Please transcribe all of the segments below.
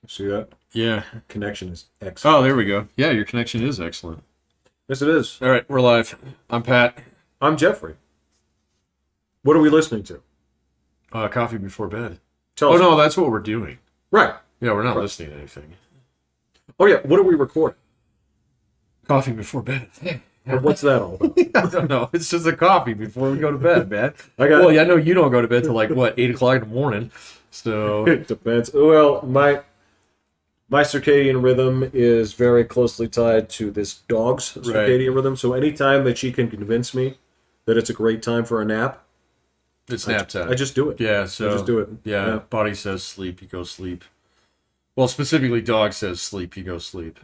See that? Yeah. Connection is excellent. Oh, there we go. Yeah, your connection is excellent. Yes, it is. All right, we're live. I'm Pat. I'm Jeffrey. What are we listening to? Coffee before bed. Tell Oh, us. no, that's what we're doing. Right. Yeah, we're not Right. listening to anything. Oh, yeah. What are we recording? Coffee before bed. And what's that all about? I don't know. It's just a coffee before we go to bed, man. Well, I know you don't go to bed till like, what, 8 o'clock in the morning. So, it depends. Well, my circadian rhythm is very closely tied to this dog's circadian rhythm. So anytime that she can convince me that it's a great time for a nap, it's nap time. I just do it. Yeah, so. I just do it. Yeah, body says sleep, you go sleep. Well, specifically, dog says sleep, you go sleep.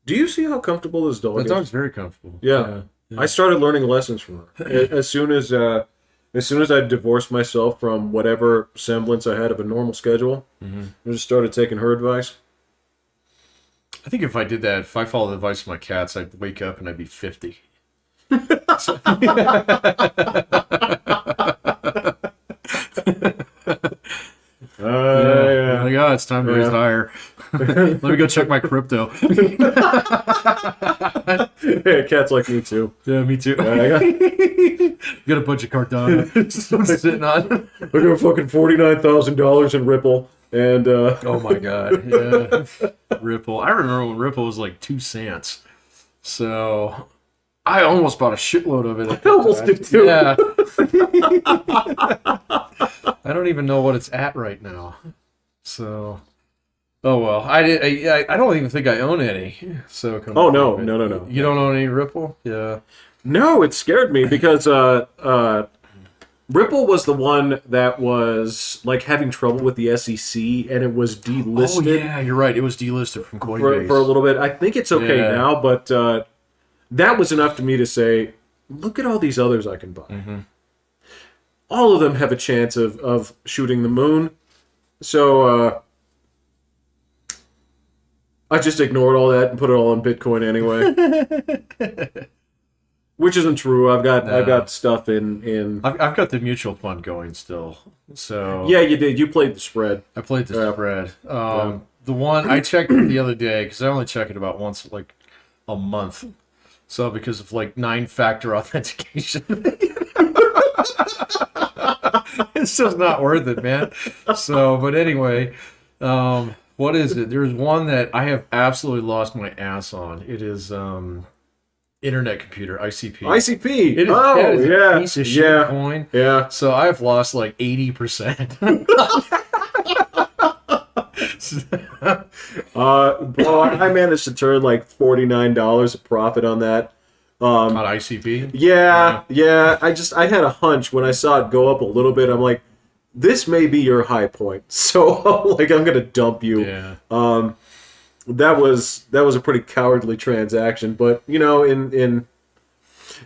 Do you see how comfortable this dog The is? dog's very comfortable. Yeah. I started learning lessons from her. As soon as I divorced myself from whatever semblance I had of a normal schedule, I just started taking her advice. I think if I did that, if I followed the advice of my cats, I'd wake up and I'd be 50. Yeah. Like, oh, it's time to retire. Let me go check my crypto. Hey, cats like me too. Yeah, me too. I Got a bunch of Cardano sitting on. got fucking $49,000 in Ripple, and Oh my god, yeah. Ripple. I remember when Ripple was like 2 cents. So I almost bought a shitload of it. I almost did too. Yeah. I don't even know what it's at right now. So, oh well. I don't even think I own any. So. Oh no. You don't own any Ripple? Yeah. No, it scared me because Ripple was the one that was like having trouble with the SEC, and it was delisted. Oh yeah, you're right. It was delisted from Coinbase for a little bit. I think it's okay Yeah. now, but that was enough to me to say, look at all these others I can buy. Mm-hmm. All of them have a chance of shooting the moon. So I just ignored all that and put it all in Bitcoin anyway. Which isn't true. I've got stuff in I've got the mutual fund going still. So Yeah, you did. You played the spread. I played the spread. The one I checked the other day because I only check it about once like a month. So because of like 9-factor authentication, it's just not worth it, man. So, but anyway, what is it? There's one that I have absolutely lost my ass on. It is Internet Computer ICP. ICP. It is, Oh, that is yeah. a piece of shit Yeah. coin. Yeah. So I've lost like 80%. Bro, I managed to turn like $49 a profit on that. On ICP. Yeah. I had a hunch when I saw it go up a little bit. I'm like, this may be your high point. So like, I'm gonna dump you. Yeah. That was a pretty cowardly transaction. But you know,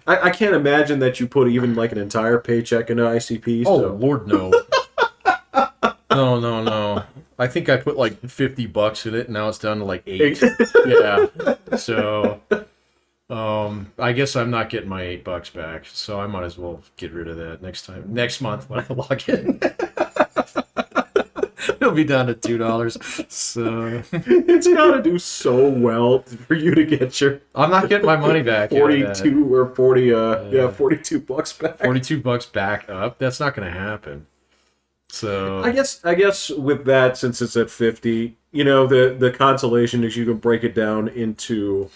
I can't imagine that you put even like an entire paycheck into ICP. Oh So. Lord, no. No. I think I put like $50 in it, and now it's down to like 8. Yeah. So, I guess I'm not getting my $8 back. So I might as well get rid of that next month when I log in. It'll be down to $2. So It's gotta do so well for you to get your I'm not getting my money back. 42 or 40 $42 back. $42 back up. That's not going to happen. So I guess with that, since it's at 50, you know, the consolation is you can break it down into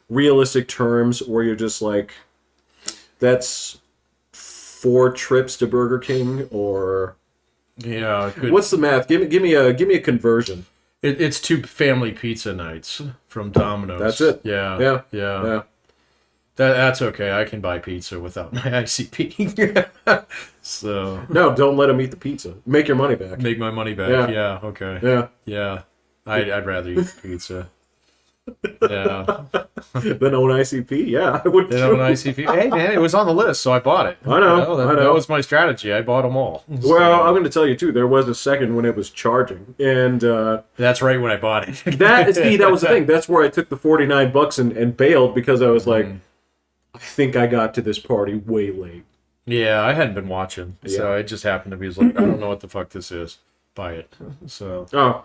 realistic terms where you're just like, that's 4 trips to Burger King, or yeah, what's the math? Give me a conversion. It's 2 family pizza nights from Domino's. That's it. Yeah. That's okay. I can buy pizza without my ICP. So No, don't let them eat the pizza. Make your money back. make my money back. Yeah. Yeah. Okay. Yeah. Yeah. I'd rather eat pizza. Yeah. Then own ICP. Yeah, I would. They have an ICP. Hey man, it was on the list, so I bought it. I know. That was my strategy. I bought them all. Well, I'm going to tell you too. There was a second when it was charging, and That's right when I bought it. that was the thing. That's where I took the $49 and bailed, because I was like, I think I got to this party way late. Yeah, I hadn't been watching, so Yeah. it just happened to be like, I don't know what the fuck this is. Buy it. So Oh,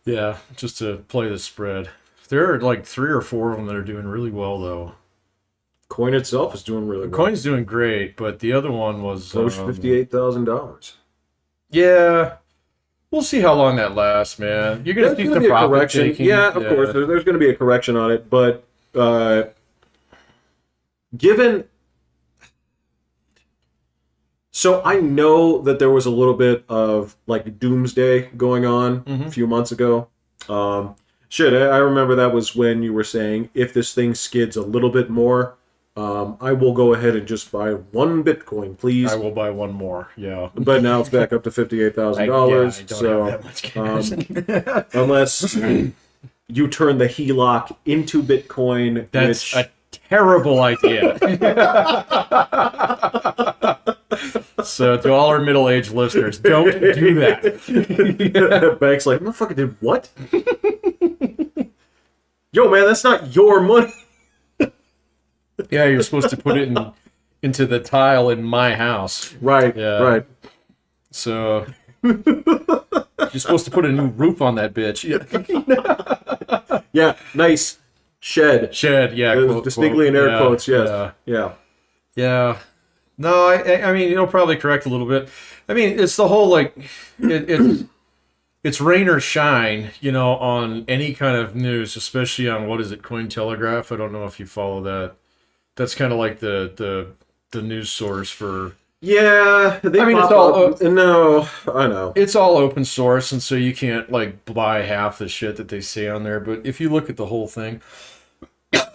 Yeah, just to play the spread. There are like 3 or 4 of them that are doing really well, though. Coin itself is doing really well. Coin's doing great, but the other one was Approached $58,000. yeah. We'll see how long that lasts, man. You're gonna There's see going to some be a profit correction. taking. Yeah, of course. There's going to be a correction on it, but given. So I know that there was a little bit of like doomsday going on a few months ago. I remember that was when you were saying if this thing skids a little bit more, I will go ahead and just buy one Bitcoin, please. I will buy one more. Yeah. But now it's back up to $58,000. So have that much cash. unless you turn the HELOC into Bitcoin, That's which a terrible idea. So to all our middle-aged listeners, don't do that. Bank's like, motherfucker did what? Yo, man, that's not your money. Yeah, you're supposed to put it into the tile in my house. Right, Yeah. right. So you're supposed to put a new roof on that bitch. Yeah, nice shed. Shed, yeah. Distinctly in air quotes, yes. Yeah. Yeah. Yeah. No, I mean, it'll probably correct a little bit. I mean, it's the whole, like, it's rain or shine, on any kind of news, especially on, what is it, Cointelegraph? I don't know if you follow that. That's kind of like the news source for... Yeah, it's all... no, I know. It's all open source, and so you can't, like, buy half the shit that they say on there. But if you look at the whole thing,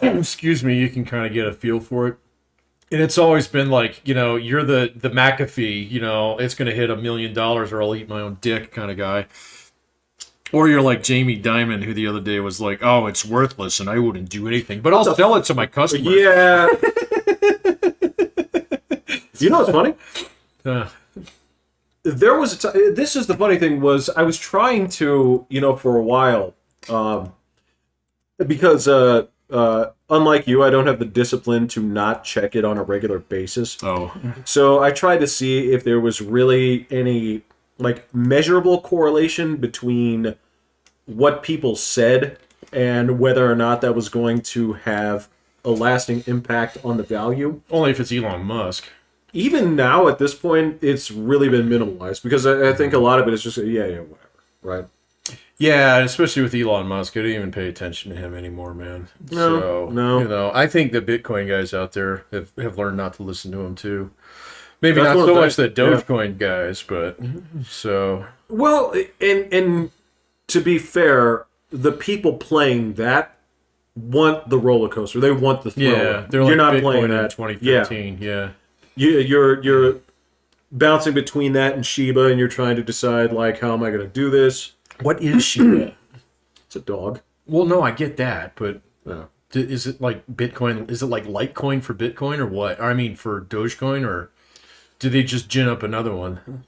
excuse me, you can kind of get a feel for it. And it's always been like, you're the McAfee, it's going to hit $1 million or I'll eat my own dick kind of guy. Or you're like Jamie Dimon, who the other day was like, oh, it's worthless and I wouldn't do anything, but I'll sell it to my customers. Yeah. You know what's funny? There was this is the funny thing was I was trying to, for a while, because unlike you, I don't have the discipline to not check it on a regular basis. Oh. So I tried to see if there was really any like measurable correlation between what people said and whether or not that was going to have a lasting impact on the value. Only if it's Elon Musk. Even now, at this point, it's really been minimalized because I think a lot of it is just, whatever, right? Yeah, especially with Elon Musk, I don't even pay attention to him anymore, man. No. I think the Bitcoin guys out there have learned not to listen to him too. Maybe That's not so much the yeah. Dogecoin guys, but so. Well, and to be fair, the people playing that want the roller coaster. They want the thrill. Yeah, they're like You're not Bitcoin playing in that. 2015. Yeah. You're bouncing between that and Shiba, and you're trying to decide like, how am I going to do this? What is Shiba? It's a dog. Well, no, I get that, but Yeah. is it like Bitcoin? Is it like Litecoin for Bitcoin or what? I mean, for Dogecoin, or do they just gin up another one?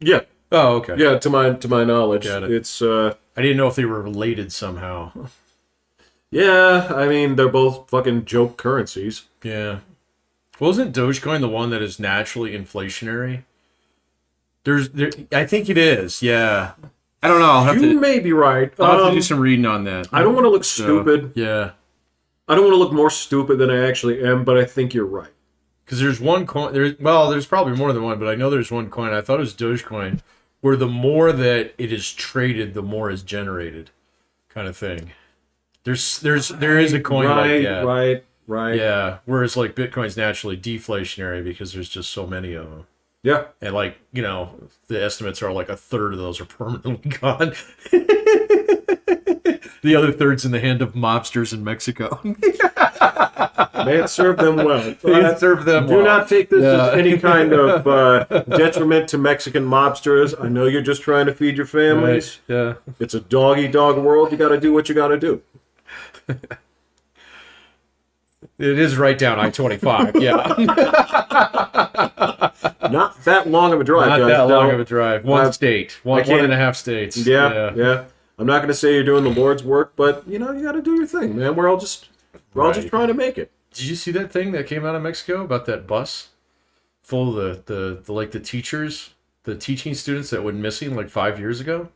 Yeah. Oh, okay. Yeah, to my knowledge, Got it. it's I didn't know if they were related somehow. yeah. I mean, they're both fucking joke currencies. Yeah. Well, isn't Dogecoin the one that is naturally inflationary? I think it is. Yeah. I don't know. You may be right. I'll have to do some reading on that. I don't want to look stupid. Yeah. I don't want to look more stupid than I actually am, but I think you're right. Because there's one coin. There's probably more than one, but I know there's one coin. I thought it was Dogecoin, where the more that it is traded, the more is generated, kind of thing. There is a coin like that. Right. Yeah. Whereas like Bitcoin's naturally deflationary because there's just so many of them. Yeah. And like, the estimates are like a third of those are permanently gone. The other third's in the hand of mobsters in Mexico. May it serve them well. Do not take this as any kind of detriment to Mexican mobsters. I know you're just trying to feed your families. Right. Yeah. It's a dog-eat-dog world. You got to do what you got to do. It is right down I-25. Yeah. Not that long of a drive, Not guys. that long No. of a drive. One state. One and a half states. Yeah. I'm not going to say you're doing the Lord's work, but you got to do your thing, man. We're all just trying to make it. Did you see that thing that came out of Mexico about that bus full of the teachers, the teaching students that went missing like 5 years ago?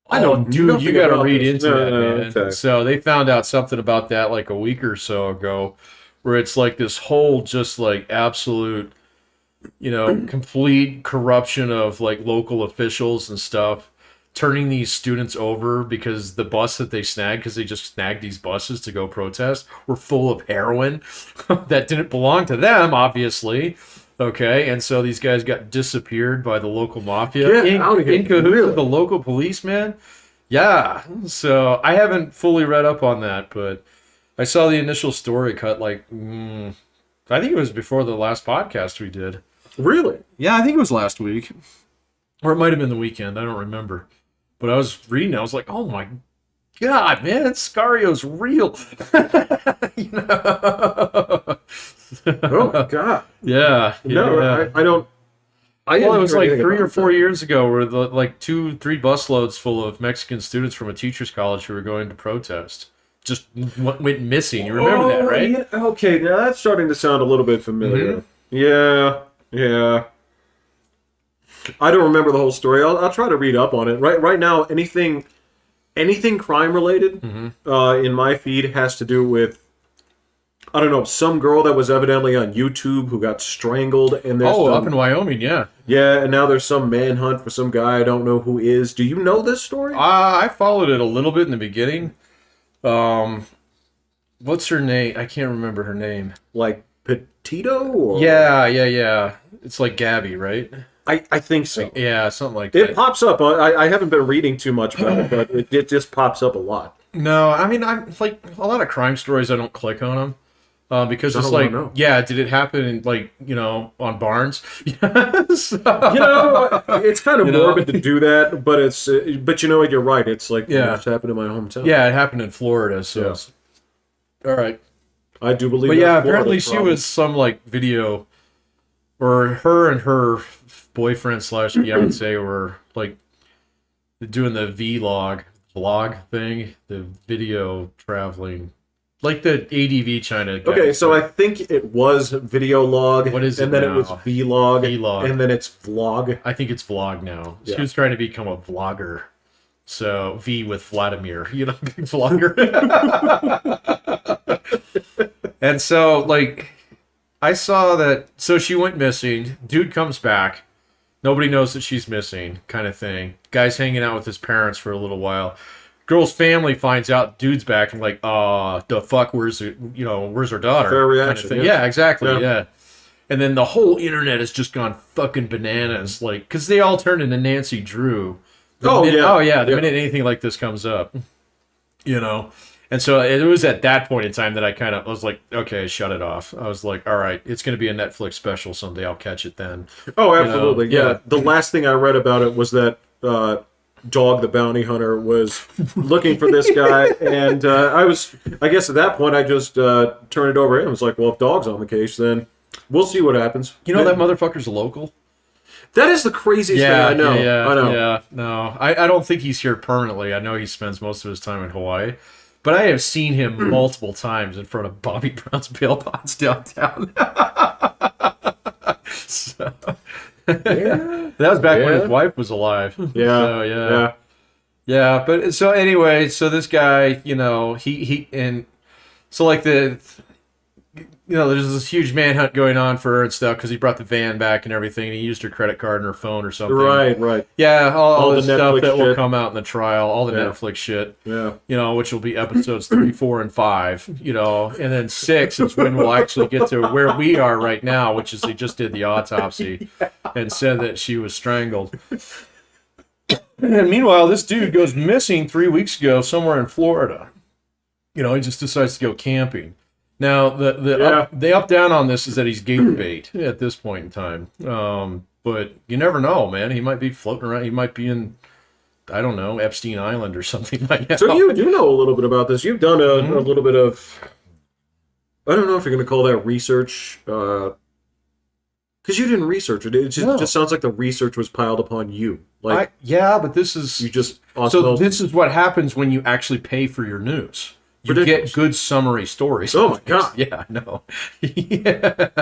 I know dude, nothing you got to about read this. into No, that, no, man. okay. So they found out something about that like a week or so ago, where it's like this whole just like absolute, complete corruption of like local officials and stuff, turning these students over because the bus that they snagged, because they just snagged these buses to go protest, were full of heroin that didn't belong to them, obviously. Okay, and so these guys got disappeared by the local mafia Get out of here. in cahoots Really? with the local policeman. Yeah, so I haven't fully read up on that, but I saw the initial story cut like, I think it was before the last podcast we did. Really? Yeah, I think it was last week. Or it might have been the weekend. I don't remember. But I was reading, I was like, oh my God, man, Scario's real. You know? Oh my God. Yeah. No, yeah. I don't. Well, it was like 3 or 4 years. years ago where like 2-3 busloads full of Mexican students from a teacher's college who were going to protest just went missing. You remember that, right? Yeah, okay, now that's starting to sound a little bit familiar. Yeah. I don't remember the whole story. I'll try to read up on it. Right now, anything crime related in my feed has to do with, I don't know, some girl that was evidently on YouTube who got strangled, and there's Up in Wyoming, yeah. yeah, and now there's some manhunt for some guy I don't know who is. Do you know this story? I followed it a little bit in the beginning. What's her name? I can't remember her name. Like Petito? Or? Yeah. It's like Gabby, right? I think so. Yeah, something like It that. pops up. I haven't been reading too much about it, but it just pops up a lot. No, I mean, I'm like a lot of crime stories. I don't click on them because I it's don't like, wanna know. yeah, did it happen in like on Barnes? Yes. It's kind of You know? morbid to do that, but but you know what? You're right. It's like Yeah. it's happened in my hometown. Yeah, it happened in Florida. So, Yeah. it's- all right. I do believe. But yeah, that's apparently Florida's she problem. was some like video, or her and her boyfriend / fiance were like doing the vlog thing, the video traveling, like the ADV China guy. Okay, so I think it was video log. What is it and then now? it was vlog, Vlog. and then it's vlog. I think it's vlog now. She Yeah. was trying to become a vlogger. So V with Vladimir, big vlogger. And so like I saw that, so she went missing. Dude comes back. Nobody knows that she's missing, kind of thing. Guy's hanging out with his parents for a little while. Girl's family finds out dude's back and like, the fuck, where's her daughter? Fair Kind reaction, of thing. yeah. Yeah, exactly. Yeah. Yeah. And then the whole internet has just gone fucking bananas, like, because they all turned into Nancy Drew. The minute anything like this comes up, And so it was at that point in time that I was like, okay, shut it off. I was like, all right, it's going to be a Netflix special someday. I'll catch it then. Oh, absolutely. yeah. Yeah. The last thing I read about it was that Dog the Bounty Hunter was looking for this guy, and I guess at that point I just turned it over to him. I was like, well, if Dog's on the case, then we'll see what happens. You know that motherfucker's local? That is the craziest thing I know. Yeah, I know. Yeah, no. I don't think he's here permanently. I know he spends most of his time in Hawaii. But I have seen him multiple times in front of Bobby Brown's bail bonds downtown. So, that was back when his wife was alive. Yeah. So, yeah. But so anyway, so this guy, he and so like there's this huge manhunt going on for her and stuff because he brought the van back and everything. And he used her credit card and her phone or something. Right. Yeah, all the the stuff Netflix that will shit. come out in the trial, all the Yeah. Netflix shit. Yeah. Which will be episodes 3, 4, and 5. And then 6 is when we'll actually get to where we are right now, which is they just did the autopsy and said that she was strangled. And meanwhile, this dude goes missing 3 weeks ago somewhere in Florida. He just decides to go camping. Now, the up down on this is that he's gator bait at this point in time. But you never know, man. He might be floating around. He might be in, I don't know, Epstein Island or something like that. So you do know a little bit about this. You've done a little bit of, I don't know if you're going to call that research, because you didn't research it. It just sounds like the research was piled upon you. Like but this is... you just... So this is what happens when you actually pay for your news. You Ridiculous. get good summary stories. Oh my God. Yeah, I know. Yeah.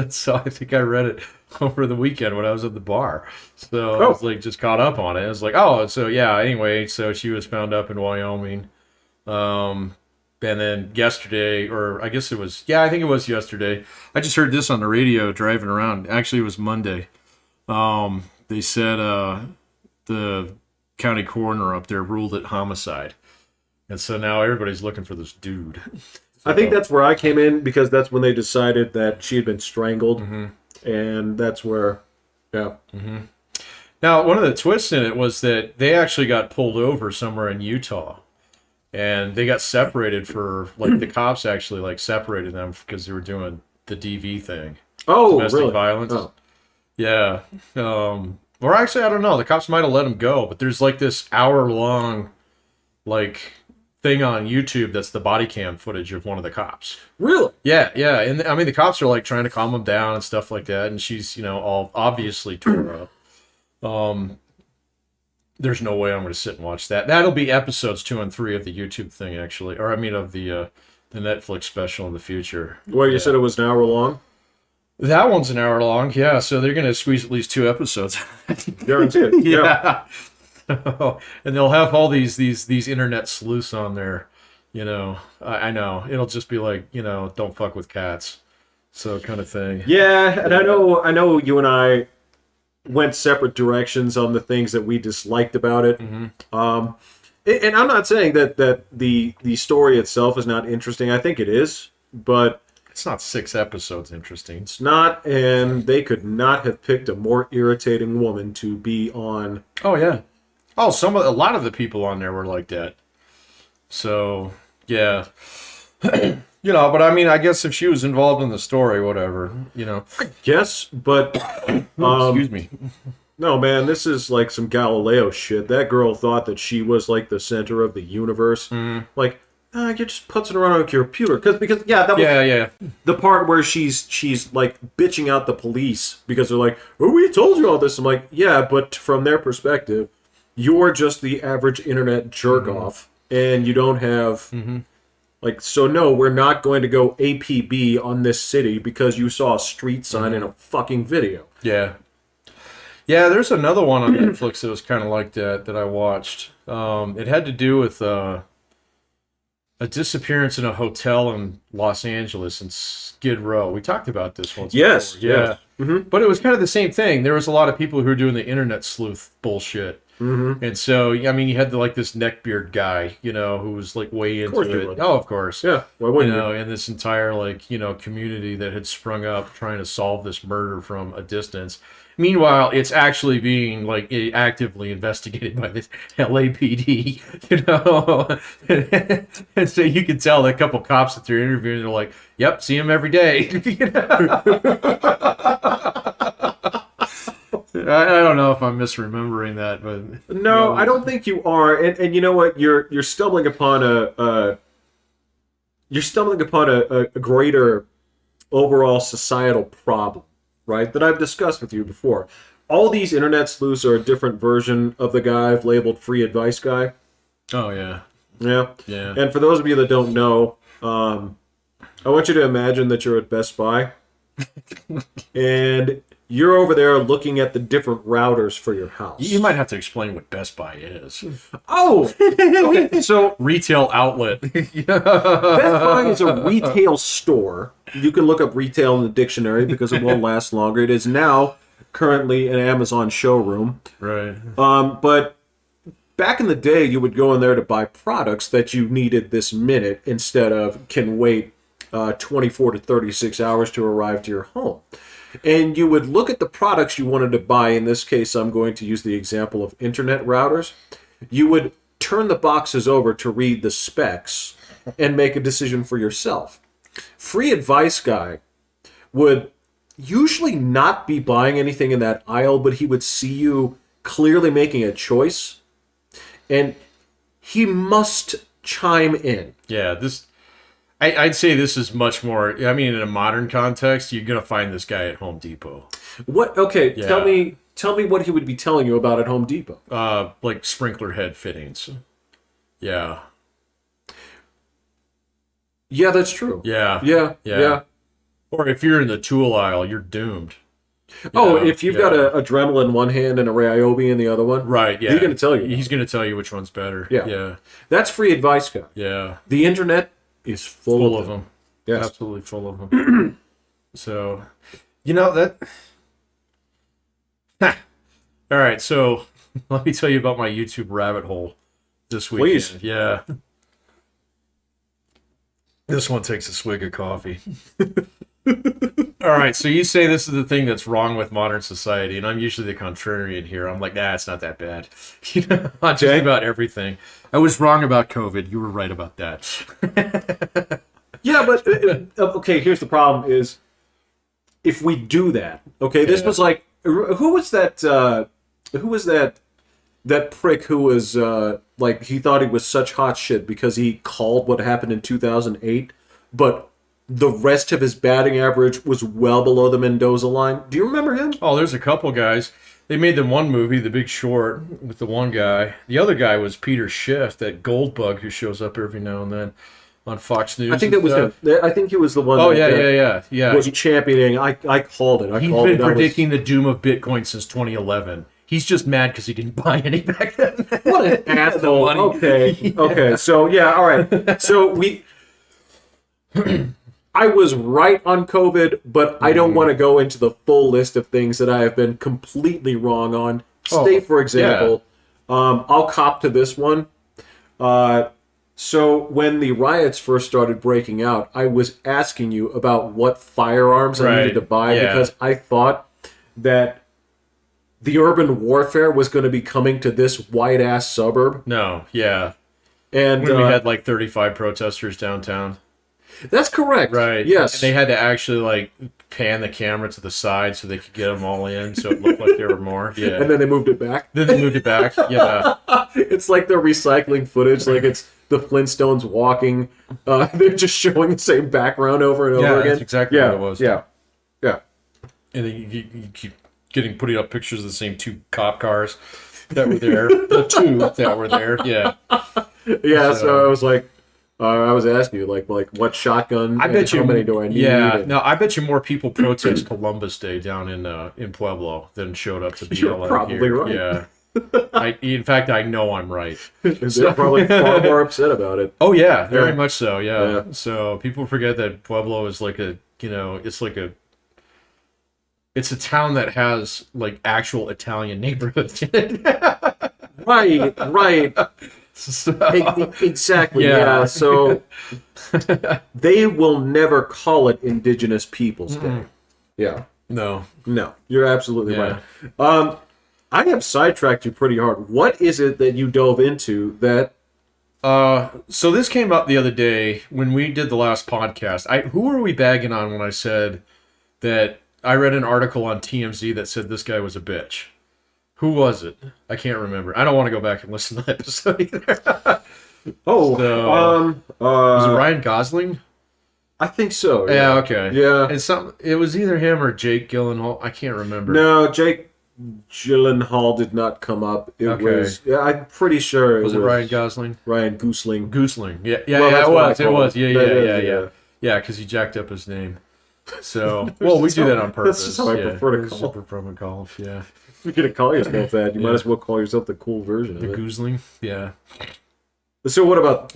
So I think I read it over the weekend when I was at the bar. So I Oh. was like just caught up on it. I was like, oh, so yeah. Anyway, so she was found up in Wyoming. And then yesterday, or I guess it was, yeah, I think it was yesterday. I just heard this on the radio driving around. Actually, it was Monday. They said the county coroner up there ruled it homicide. And so now everybody's looking for this dude. I think that's where I came in, because that's when they decided that she had been strangled. Mm-hmm. And that's where, yeah. Mm-hmm. Now, one of the twists in it was that they actually got pulled over somewhere in Utah. And they got separated for, like, the cops actually, like, separated them because they were doing the DV thing. Oh, Domestic really? violence. Oh. Yeah. Or actually, I don't know. The cops might have let them go, but there's, like, this hour-long, like, thing on YouTube that's the body cam footage of one of the cops. Really? Yeah, yeah. And, I mean, the cops are, like, trying to calm him down and stuff like that, and she's, you know, all obviously tore up. There's no way I'm going to sit and watch that. That'll be episodes 2 and 3 of the YouTube thing, actually, or I mean of the Netflix special in the future. Well, you said it was an hour long? That one's an hour long, yeah. So they're going to squeeze at least 2 episodes. Guaranteed. Yeah. And they'll have all these internet sleuths on there. You know, I know it'll just be like, you know, don't fuck with cats, so kind of thing. Yeah, and I know you and I went separate directions on the things that we disliked about it. Mm-hmm. And I'm not saying that the story itself is not interesting. I think it is, but It's not 6 episodes interesting. it's not. And they could not have picked a more irritating woman to be on. Oh yeah. Oh, a lot of the people on there were like that. So yeah. You know, but I mean, I guess if she was involved in the story, whatever, you know. Yes, but Excuse me. no, man, this is like some Galileo shit. That girl thought that she was like the center of the universe. Like, you're just putzing around on a computer. Because yeah, that was Yeah. the part where she's like bitching out the police because they're like, "Oh, we told you all this." I'm like, yeah, but from their perspective, you're just the average internet jerk off, and you don't have like, so no, we're not going to go APB on this city because you saw a street sign in a fucking video. Yeah. Yeah, there's another one on Netflix that was kind of like that I watched. It had to do with a disappearance in a hotel in Los Angeles in Skid Row. We talked about this once. Yes, before. Yeah. yes. But it was kind of the same thing. There was a lot of people who were doing the internet sleuth bullshit. And so, I mean, you had this neckbeard guy, you know, who was like way into it. would. Oh, of course. Yeah, why wouldn't you know, and this entire like, you know, community that had sprung up trying to solve this murder from a distance. Meanwhile, it's actually being like actively investigated by the LAPD, you know. And so you can tell that a couple cops that they're interviewing, they're like, "Yep, see him every day." You know? I don't know if I'm misremembering that, but No, I don't think you are. And you know what? You're stumbling upon a greater overall societal problem, right? That I've discussed with you before. All these internet sleuths are a different version of the guy I've labeled free advice guy. Oh yeah. Yeah. Yeah. And for those of you that don't know, I want you to imagine that you're at Best Buy and you're over there looking at the different routers for your house. You might have to explain what Best Buy is. Oh, okay. So Retail outlet. Best Buy is a retail store. You can look up retail in the dictionary because it won't last longer. It is now currently an Amazon showroom. Right. But back in the day, you would go in there to buy products that you needed this minute instead of can wait 24 to 36 hours to arrive to your home. And you would look at the products you wanted to buy. In this case, I'm going to use the example of internet routers. You would turn the boxes over to read the specs and make a decision for yourself. Free advice guy would usually not be buying anything in that aisle, but he would see you clearly making a choice, and he must chime in. Yeah, I'd say this is much more. I mean, in a modern context, you're gonna find this guy at Home Depot. What? Okay, Yeah. tell me what he would be telling you about at Home Depot. Like sprinkler head fittings. Yeah. Yeah, that's true. Yeah. Yeah. Yeah. Or if you're in the tool aisle, you're doomed. Oh, Yeah, if you've got a Dremel in one hand and a Ryobi in the other one, right, yeah. he's going to tell you. He's going to tell you which one's better. Yeah. Yeah. That's free advice, guys. Yeah. The internet is full Of them. Yes. Absolutely full of them. So, that... All right, so let me tell you about my YouTube rabbit hole this weekend. Please. Yeah. This one takes a swig of coffee. All right, so you say this is the thing that's wrong with modern society, and I'm usually the contrarian here. I'm like, nah, it's not that bad. On just about everything. I was wrong about COVID. You were right about that. Yeah, but okay. Here's the problem: is if we do that, okay. This was like, who was that? Who was that? That prick who was like he thought he was such hot shit because he called what happened in 2008, but the rest of his batting average was well below the Mendoza line. Do you remember him? Oh, there's a couple guys. They made the one movie, The Big Short, with the one guy. The other guy was Peter Schiff, that gold bug who shows up every now and then on Fox News. I think that was him. I think he was the one. Oh, that, yeah. Was championing. I called it. He's been predicting the doom of Bitcoin since 2011. He's just mad because he didn't buy any back then. What an asshole. Okay. So, yeah, all right. So, I was right on COVID, but I don't want to go into the full list of things that I have been completely wrong on. State, for example, I'll cop to this one. So when the riots first started breaking out, I was asking you about what firearms I needed to buy because I thought that the urban warfare was going to be coming to this white-ass suburb. No, yeah. And when we had like 35 protesters downtown. That's correct. Right. Yes. And they had to actually like pan the camera to the side so they could get them all in, so it looked like there were more. Yeah. And then they moved it back. Yeah. It's like they're recycling footage, like it's the Flintstones walking. They're just showing the same background over and over again. That's exactly what it was. Yeah. And then you keep putting up pictures of the same two cop cars that were there. The two that were there. Yeah. Yeah. So I was like, I was asking you, like what shotgun? I bet you how many do I need? Yeah, no, I bet you more people protest Columbus Day down in Pueblo than showed up to BLM. You're probably here. right. Yeah, in fact, I know I'm right. They're probably far more upset about it. Oh yeah, very much so. Yeah. So people forget that Pueblo is like it's a town that has like actual Italian neighborhoods in it. Right. So, exactly. Yeah. So they will never call it Indigenous Peoples Day. Yeah. No. You're absolutely right. I have sidetracked you pretty hard. What is it that you dove into that? So this came up the other day when we did the last podcast. Who were we bagging on when I said that I read an article on TMZ that said this guy was a bitch? Who was it? I can't remember. I don't want to go back and listen to the episode either. Was it Ryan Gosling? I think so. Yeah. Okay. Yeah. And it was either him or Jake Gyllenhaal. I can't remember. No, Jake Gyllenhaal did not come up. It was. Yeah, I'm pretty sure it was. Was it Ryan Gosling? Ryan Goosling. Yeah. Well, It was. Yeah. Yeah, because he jacked up his name. So, we do that on purpose. That's just how I prefer to call. Yeah. If you're gonna call yourself that, you might as well call yourself the cool version of it. The Goosling, yeah. So what about?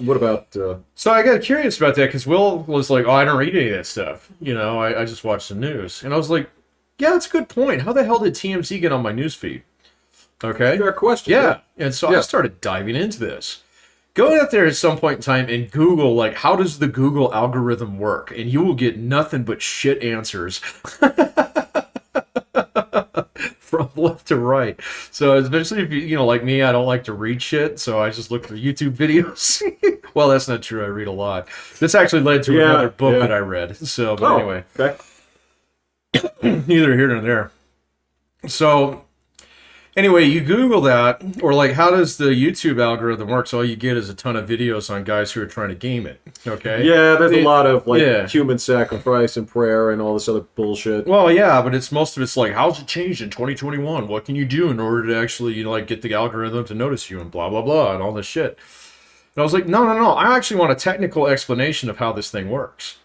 So I got curious about that because Will was like, "Oh, I don't read any of that stuff. I just watch the news." And I was like, "Yeah, that's a good point. How the hell did TMZ get on my news feed?" Okay, fair question. Yeah. And so I started diving into this. Go out there at some point in time and Google, like, how does the Google algorithm work? And you will get nothing but shit answers. From left to right. So especially if you like me, I don't like to read shit, so I just look for YouTube videos. Well, that's not true. I read a lot. This actually led to another book that I read. So, but anyway. Okay. Neither here nor there. So, anyway, you Google that, or like, how does the YouTube algorithm work? So all you get is a ton of videos on guys who are trying to game it. Okay. Yeah, there's a lot of human sacrifice and prayer and all this other bullshit. Well, yeah, but most of it's like, how's it changed in 2021? What can you do in order to actually get the algorithm to notice you and blah blah blah and all this shit. And I was like, no. I actually want a technical explanation of how this thing works.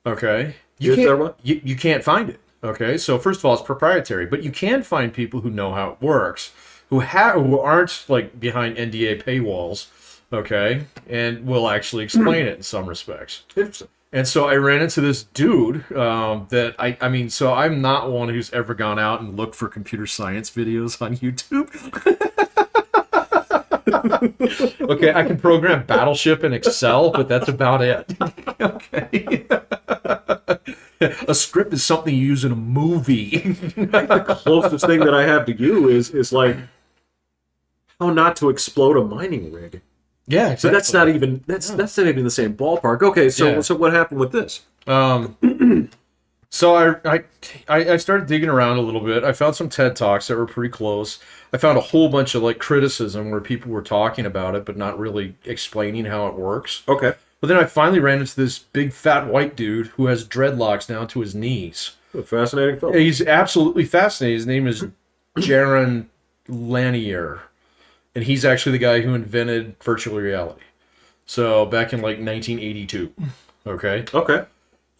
Okay. You can't find it. Okay, so first of all, it's proprietary, but you can find people who know how it works, who aren't like behind NDA paywalls, okay, and will actually explain it in some respects. Interesting. And so I ran into this dude that I mean, so I'm not one who's ever gone out and looked for computer science videos on YouTube. Okay, I can program Battleship in Excel, but that's about it. Okay. A script is something you use in a movie. The closest thing that I have to you is like how not to explode a mining rig. Yeah, exactly. So that's not even not even the same ballpark. Okay, so what happened with this? So I started digging around a little bit. I found some TED Talks that were pretty close. I found a whole bunch of like criticism where people were talking about it but not really explaining how it works. Okay. But then I finally ran into this big fat white dude who has dreadlocks down to his knees. A fascinating film. He's absolutely fascinating. His name is Jaron Lanier. And he's actually the guy who invented virtual reality. So back in like 1982. Okay. Okay.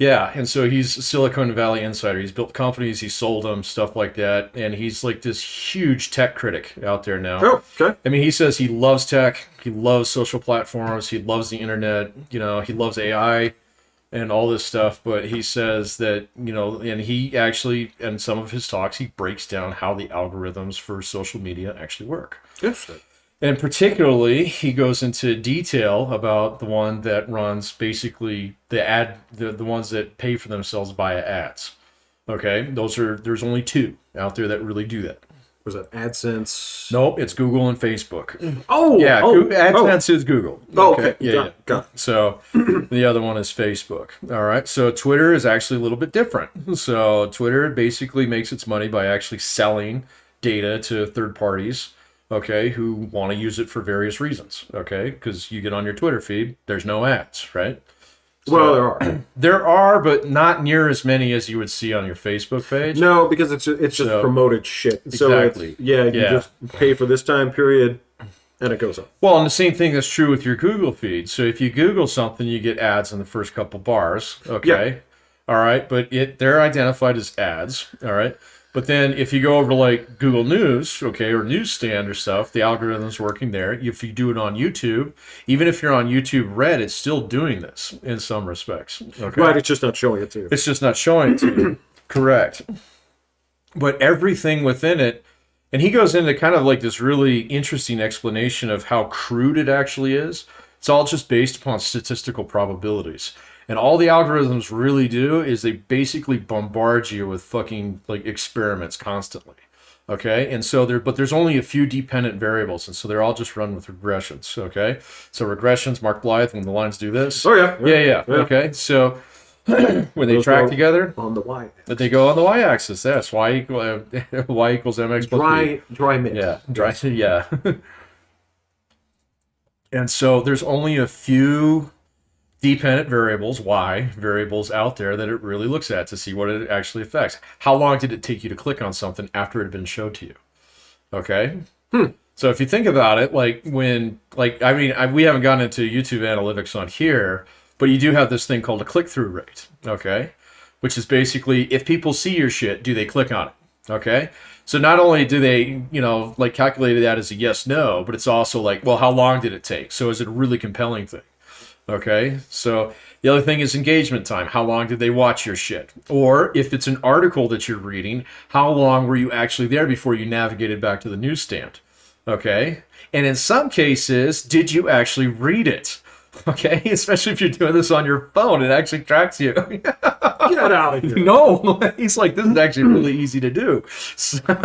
Yeah, and so he's a Silicon Valley insider. He's built companies, he sold them, stuff like that, and he's like this huge tech critic out there now. Oh, okay. I mean, he says he loves tech, he loves social platforms, he loves the internet, you know, he loves AI and all this stuff, but he says that, you know, and he actually, in some of his talks, he breaks down how the algorithms for social media actually work. Interesting. And particularly, he goes into detail about the one that runs basically the ones that pay for themselves via ads. Okay, there's only two out there that really do that. Was that AdSense? Nope, it's Google and Facebook. Oh, yeah, AdSense is Google. Oh, okay. Yeah. Got it. So the other one is Facebook. All right. So Twitter is actually a little bit different. So Twitter basically makes its money by actually selling data to third parties. Okay, who want to use it for various reasons, okay? Because you get on your Twitter feed, there's no ads, right? So, well, there are. There are, but not near as many as you would see on your Facebook page. No, because it's just promoted shit. Exactly. So you just pay for this time period, and it goes up. Well, and the same thing is true with your Google feed. So if you Google something, you get ads in the first couple bars, okay? Yeah. All right, but they're identified as ads, all right? But then if you go over to like Google News, okay, or Newsstand or stuff, the algorithm's working there. If you do it on YouTube, even if you're on YouTube Red, it's still doing this in some respects. Okay? Right, it's just not showing it to you. It's just not showing it to you. Correct. But everything within it, and he goes into kind of like this really interesting explanation of how crude it actually is. It's all just based upon statistical probabilities. And all the algorithms really do is they basically bombard you with fucking like experiments constantly. Okay? And so there's only a few dependent variables, and so they're all just run with regressions. Okay? So regressions, Mark Blythe, when the lines do this. Oh yeah. Yeah. Okay. So when they track together on the y-axis. They go on the y-axis. That's y equals mx plus b. Dry mix. Yeah. Dry. Yeah. And so there's only a few dependent variables, y variables out there that it really looks at to see what it actually affects. How long did it take you to click on something after it had been showed to you? Okay. So if you think about it, we haven't gotten into YouTube analytics on here, but you do have this thing called a click-through rate. Okay. Which is basically if people see your shit, do they click on it? Okay. So not only do they, calculate that as a yes, no, but it's also like, well, how long did it take? So is it a really compelling thing? Okay, so the other thing is engagement time. How long did they watch your shit? Or if it's an article that you're reading, how long were you actually there before you navigated back to the newsstand? Okay, and in some cases, did you actually read it? Okay, especially if you're doing this on your phone, it actually tracks you. Get out of here. No, he's like, this is actually really easy to do. So none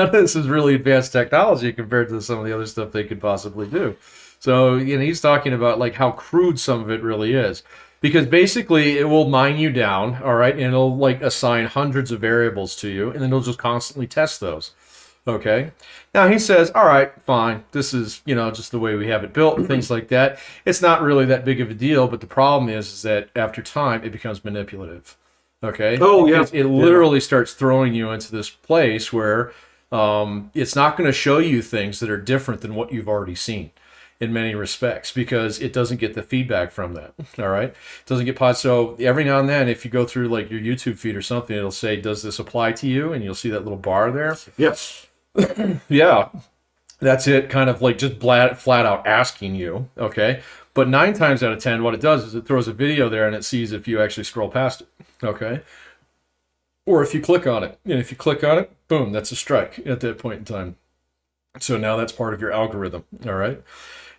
of this is really advanced technology compared to some of the other stuff they could possibly do. So, he's talking about like how crude some of it really is, because basically it will mine you down, all right, and it'll like assign hundreds of variables to you, and then it'll just constantly test those. Okay. Now he says, all right, fine. This is, just the way we have it built and things like that. It's not really that big of a deal, but the problem is that after time it becomes manipulative. Okay. Oh, yeah. It literally starts throwing you into this place where it's not going to show you things that are different than what you've already seen. in many respects because it doesn't get the feedback from that. All right. It doesn't get pod. So every now and then, if you go through like your YouTube feed or something, it'll say, does this apply to you? And you'll see that little bar there. Yes. Yeah. That's it. Kind of like just flat out asking you. Okay. But 9 times out of 10, what it does is it throws a video there and it sees if you actually scroll past it. Okay. Or if you click on it. And if you click on it, boom, that's a strike at that point in time. So now that's part of your algorithm. All right.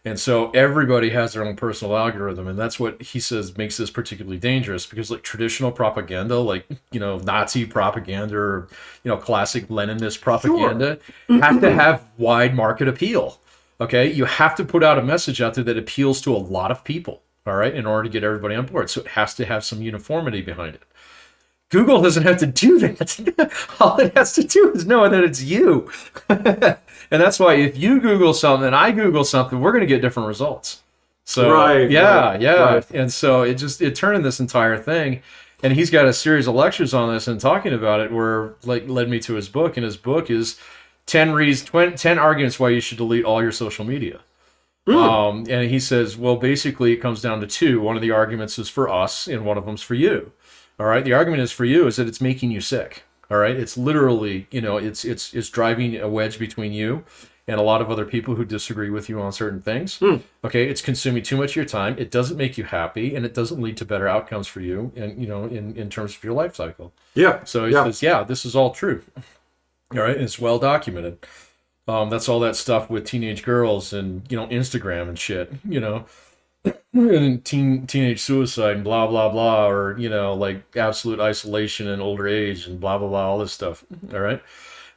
And so everybody has their own personal algorithm. And that's what he says makes this particularly dangerous because like traditional propaganda, like, Nazi propaganda or, classic Leninist propaganda have to have wide market appeal. Okay. You have to put out a message out there that appeals to a lot of people. All right. In order to get everybody on board. So it has to have some uniformity behind it. Google doesn't have to do that. All it has to do is know that it's you. And that's why if you Google something and I Google something, we're going to get different results. So, right. And so it turned in this entire thing. And he's got a series of lectures on this and talking about it where like led me to his book. And his book is 10 arguments why you should delete all your social media. And he says, well, basically it comes down to 2. One of the arguments is for us and one of them's for you. All right. The argument is for you is that it's making you sick. All right. It's literally, it's driving a wedge between you and a lot of other people who disagree with you on certain things. Okay. It's consuming too much of your time. It doesn't make you happy and it doesn't lead to better outcomes for you and, in terms of your life cycle. Yeah. So he says, this is all true. All right. And it's well documented. That's all that stuff with teenage girls and, Instagram and shit, and teenage suicide and blah blah blah, or like absolute isolation and older age and blah blah blah, all this stuff. All right.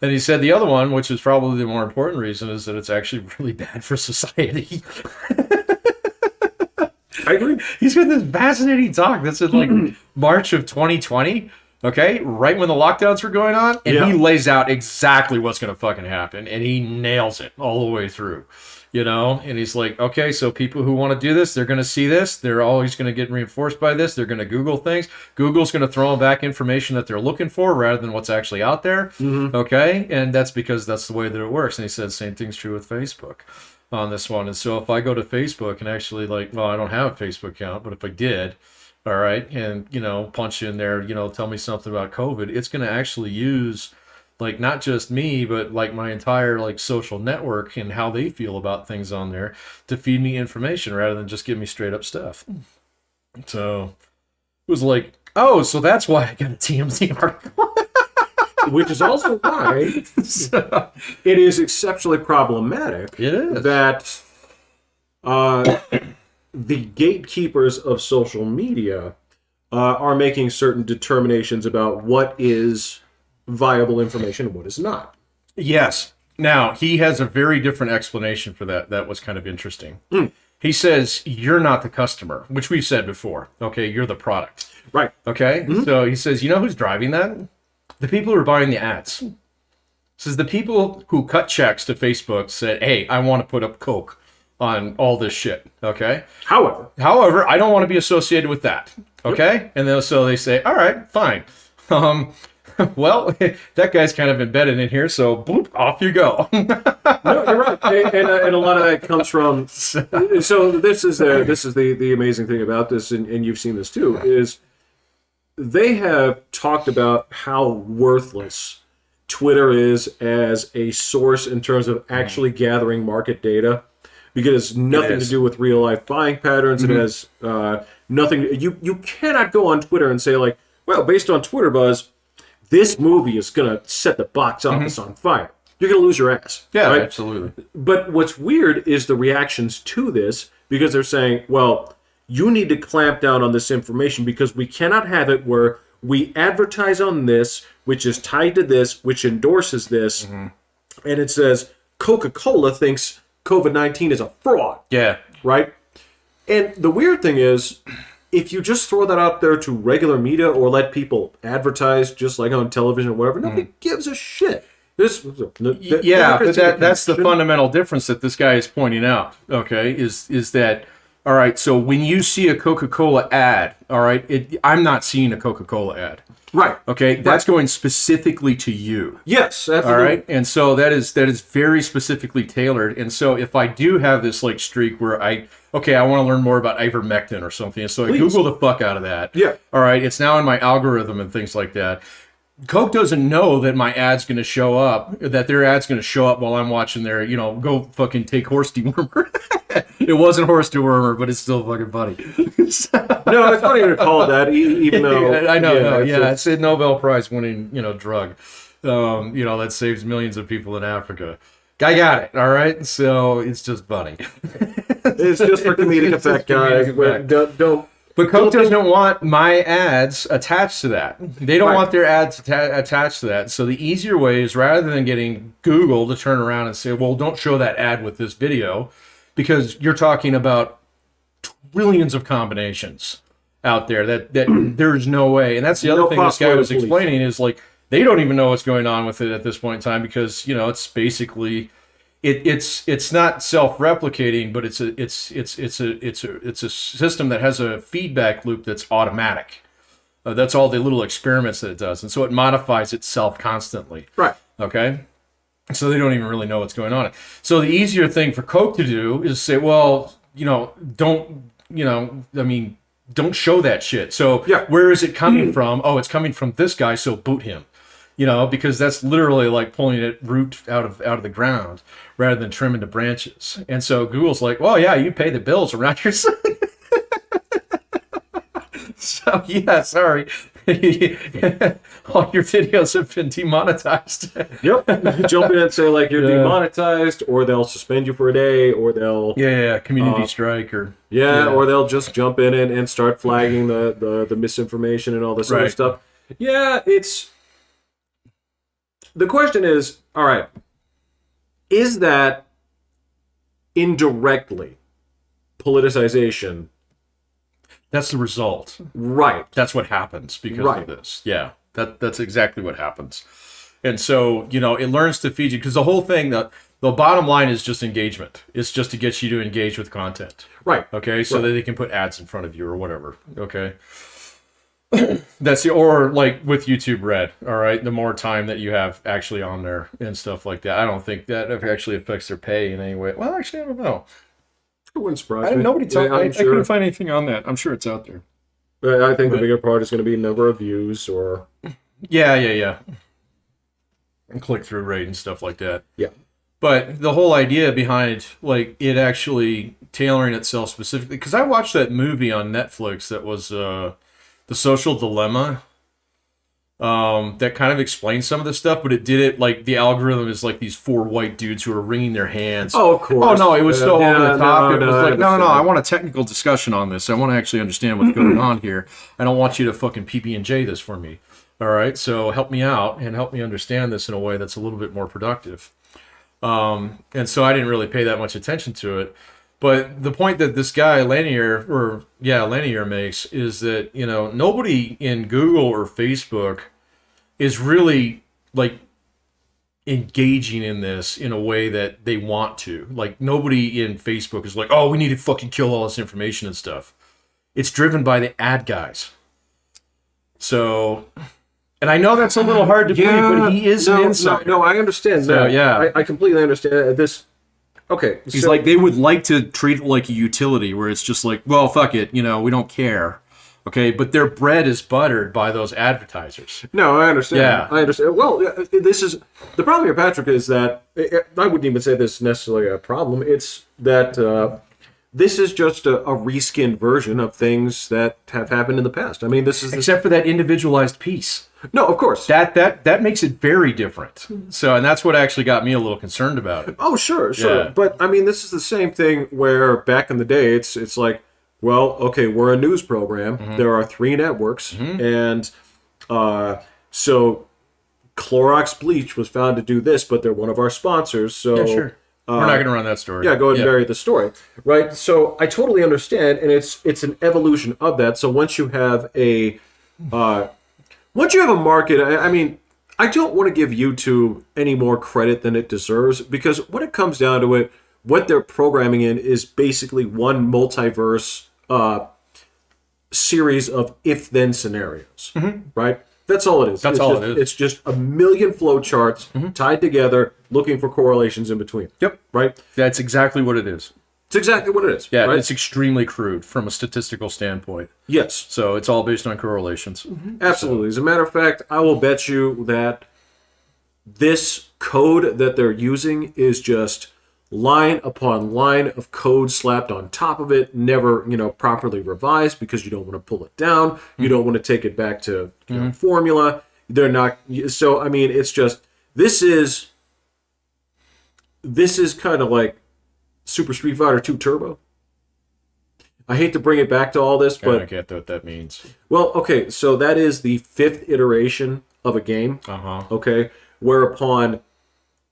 And he said the other one, which is probably the more important reason, is that it's actually really bad for society. I agree. He's got this fascinating talk that's in like March of 2020. Okay, right when the lockdowns were going on, and he lays out exactly what's going to fucking happen, and he nails it all the way through. And he's like, okay, so people who want to do this, they're going to see this. They're always going to get reinforced by this. They're going to Google things. Google's going to throw them back information that they're looking for rather than what's actually out there. Okay. And that's because that's the way that it works. And he said, same thing's true with Facebook on this one. And so if I go to Facebook and actually I don't have a Facebook account, but if I did, all right, and, punch in there, tell me something about COVID, it's going to actually use like not just me, but like my entire like social network and how they feel about things on there to feed me information rather than just give me straight up stuff. So it was like, oh, so that's why I got a TMZ article. Which is also why it is exceptionally problematic that the gatekeepers of social media are making certain determinations about what is viable information and what is not. Yes. Now, he has a very different explanation for that. That was kind of interesting. He says, you're not the customer, which we've said before. Okay, you're the product. Right. Okay? So he says, you know who's driving that? The people who are buying the ads. Says the people who cut checks to Facebook said, hey, I want to put up Coke on all this shit. Okay? However, I don't want to be associated with that. Okay? And so they say, all right, fine. Well, that guy's kind of embedded in here, so boop, off you go. No, you're right, and a lot of that comes from. So this is the amazing thing about this, and you've seen this too, is they have talked about how worthless Twitter is as a source in terms of actually gathering market data, because it's nothing to do with real life buying patterns. It has nothing. You cannot go on Twitter and say like, well, based on Twitter buzz, this movie is going to set the box office on fire. You're going to lose your ass. Yeah, right? Absolutely. But what's weird is the reactions to this, because they're saying, well, you need to clamp down on this information because we cannot have it where we advertise on this, which is tied to this, which endorses this, and it says Coca-Cola thinks COVID-19 is a fraud. Yeah. Right? And the weird thing is, if you just throw that out there to regular media or let people advertise just like on television or whatever, nobody gives a shit. But that's the fundamental difference that this guy is pointing out, okay, is that All right, so when you see a Coca-Cola ad, all right, I'm not seeing a Coca-Cola ad. Right. Okay, that's going specifically to you. Yes, absolutely. All right, and so that is very specifically tailored. And so if I do have this like streak where I want to learn more about ivermectin or something, and so I Google the fuck out of that. Yeah. All right, it's now in my algorithm and things like that. Coke doesn't know that my ad's going to show up, that their ad's going to show up while I'm watching their, go fucking take horse dewormer. It wasn't horse dewormer, but it's still fucking funny. No, it's funny to call it that, even though... I know, it's a Nobel Prize winning, drug, that saves millions of people in Africa. I got it, all right? So it's just funny. It's just for comedic effect, guys. Don't... But Coke doesn't want my ads attached to that. They don't want their ads attached to that. So the easier way is, rather than getting Google to turn around and say, well, don't show that ad with this video, because you're talking about trillions of combinations out there that there's no way. And that's the other thing this guy was explaining is, like, they don't even know what's going on with it at this point in time, because, it's basically... It's not self-replicating, but it's a system that has a feedback loop that's automatic. That's all the little experiments that it does, and so it modifies itself constantly. Right. Okay. So they don't even really know what's going on. So the easier thing for Coke to do is say, well, don't show that shit. So where is it coming from? Oh, it's coming from this guy, so boot him. Because that's literally like pulling it root out of the ground rather than trimming the branches. And so Google's like, well, yeah, you pay the bills around your son. So, yeah, sorry. All your videos have been demonetized. Yep. Jump in and say, like, you're demonetized, or they'll suspend you for a day, or they'll... community strike, or... or they'll just jump in and start flagging the misinformation and all this other stuff. Yeah, it's... The question is, all right, is that indirectly politicization? That's the result. Right. That's what happens because of this. Yeah, that's exactly what happens. And so, it learns to feed you, because the whole thing, the bottom line is just engagement. It's just to get you to engage with content. Right. Okay, so that they can put ads in front of you or whatever. Okay. Or like with YouTube Red, all right, the more time that you have actually on there and stuff like that, I don't think that actually affects their pay in any way. Well, actually, I don't know. It wouldn't surprise me. Nobody I couldn't find anything on that. I'm sure it's out there. But I think the bigger part is going to be number of views, or... Yeah. And click-through rate and stuff like that. Yeah. But the whole idea behind, like, it actually tailoring itself specifically... Because I watched that movie on Netflix that was... The Social Dilemma, that kind of explains some of this stuff, but it did it like the algorithm is like these 4 white dudes who are wringing their hands. Oh, of course. Oh, no, it was so over the top. It was like, no, I want a technical discussion on this. I want to actually understand what's going on here. I don't want you to fucking PB&J this for me. All right, so help me out and help me understand this in a way that's a little bit more productive. And so I didn't really pay that much attention to it. But the point that this guy, Lanier makes is that, nobody in Google or Facebook is really, like, engaging in this in a way that they want to. Like, nobody in Facebook is like, oh, we need to fucking kill all this information and stuff. It's driven by the ad guys. So... And I know that's a little hard to believe, but he is an insider. No, I understand that. I completely understand this. Okay. He's like, they would like to treat it like a utility where it's just like, well, fuck it, we don't care. Okay, but their bread is buttered by those advertisers. No, I understand. Yeah. I understand. Well, this is... The problem here, Patrick, is that... I wouldn't even say this is necessarily a problem. It's that this is just a reskinned version of things that have happened in the past. I mean, this is... Except for that individualized piece. No, of course. That makes it very different. So, and that's what actually got me a little concerned about it. Oh, sure. Yeah. But, I mean, this is the same thing where back in the day, it's like, well, okay, we're a news program. Mm-hmm. There are 3 networks. Mm-hmm. And so Clorox bleach was found to do this, but they're one of our sponsors. So yeah, sure. We're not going to run that story. Yeah, go ahead and bury the story. Right? So I totally understand, and it's an evolution of that. So once you have a... Once you have a market, I mean, I don't want to give YouTube any more credit than it deserves, because when it comes down to it, what they're programming in is basically one multiverse series of if-then scenarios, right? That's all it is. That's all it is. It's just a million flow charts tied together, looking for correlations in between. Yep. Right? That's exactly what it is. It's exactly what it is. Yeah, right? it's extremely crude from a statistical standpoint. Yes. So it's all based on correlations. Absolutely. As a matter of fact, I will bet you that this code that they're using is just line upon line of code slapped on top of it, never, properly revised because you don't want to pull it down. You don't want to take it back to formula. They're not. So, I mean, it's just, this is kind of like Super Street Fighter 2 Turbo. I hate to bring it back to all this, but I don't get what that means. Well, okay, so that is the 5th iteration of a game. Okay, whereupon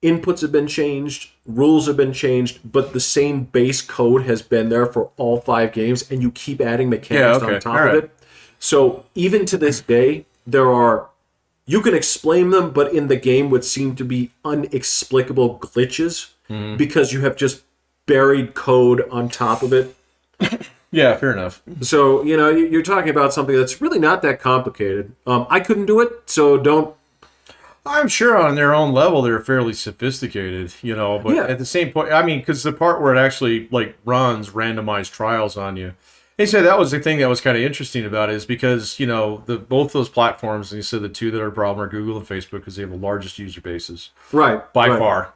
inputs have been changed, rules have been changed, but the same base code has been there for all 5 games, and you keep adding mechanics on top of it. So even to this day, you can explain them, but in the game would seem to be unexplicable glitches because you have just buried code on top of it. Yeah, fair enough. So, you're talking about something that's really not that complicated. I couldn't do it, so don't. I'm sure on their own level they're fairly sophisticated, but at the same point, I mean, because the part where it actually runs randomized trials on you, they said that was the thing that was kind of interesting about it, is because both those platforms, and you said the two that are a problem are Google and Facebook because they have the largest user bases, right? By far.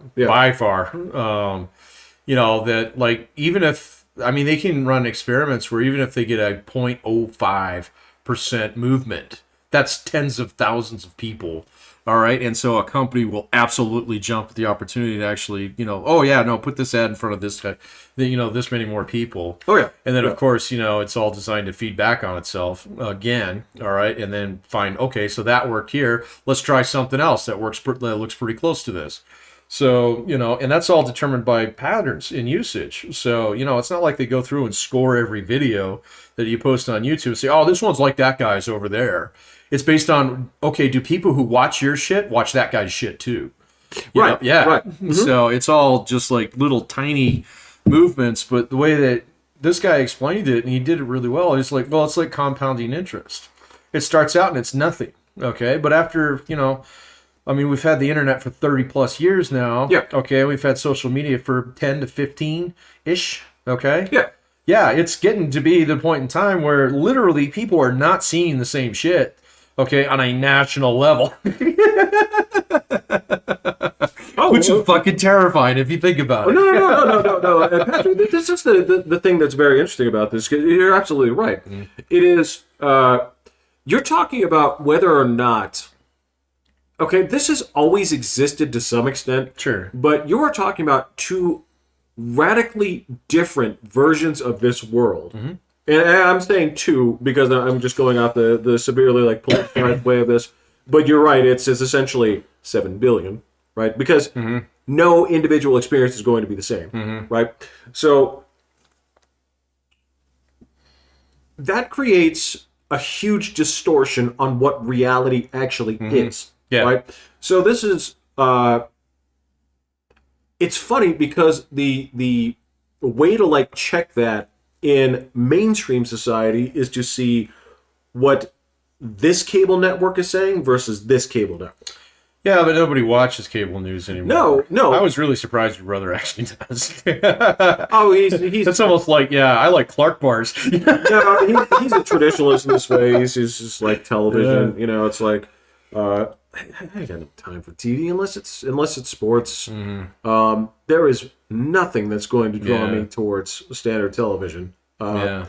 That even if they can run experiments where even if they get a 0.05% movement, that's tens of thousands of people. All right. And so a company will absolutely jump at the opportunity to actually, put this ad in front of this guy, this many more people. Oh, yeah. And then, of course, it's all designed to feed back on itself again. All right. And then find, okay, so that worked here. Let's try something else that looks pretty close to this. So, and that's all determined by patterns in usage. So, it's not like they go through and score every video that you post on YouTube and say, oh, this one's like that guy's over there. It's based on, okay, do people who watch your shit watch that guy's shit too? Right. Yeah. Right. Mm-hmm. So it's all just like little tiny movements. But the way that this guy explained it, and he did it really well, it's like compounding interest. It starts out and it's nothing. Okay. But after, we've had the internet for 30 plus years now. Yeah. Okay. We've had social media for 10 to 15-ish. Okay. Yeah. Yeah. It's getting to be the point in time where literally people are not seeing the same shit. Okay, on a national level. Which is fucking terrifying if you think about it. No. Patrick, this is the thing that's very interesting about this. You're absolutely right. It is, you're talking about whether or not, okay, this has always existed to some extent. Sure. But you're talking about two radically different versions of this world. Mm-hmm. And I'm saying two because I'm just going off the severely politicized way of this. But you're right, it's essentially 7 billion, right? Because no individual experience is going to be the same, right? So that creates a huge distortion on what reality actually is, right? So this is, it's funny because the way to check that in mainstream society is to see what this cable network is saying versus this cable network. Yeah, but nobody watches cable news anymore. No. I was really surprised your brother actually does. Oh, he's That's almost like, I like Clark bars. No, he's a traditionalist in this way. He's just like television. Yeah. It's like I ain't got no time for TV unless it's sports. There is nothing that's going to draw me towards standard television. And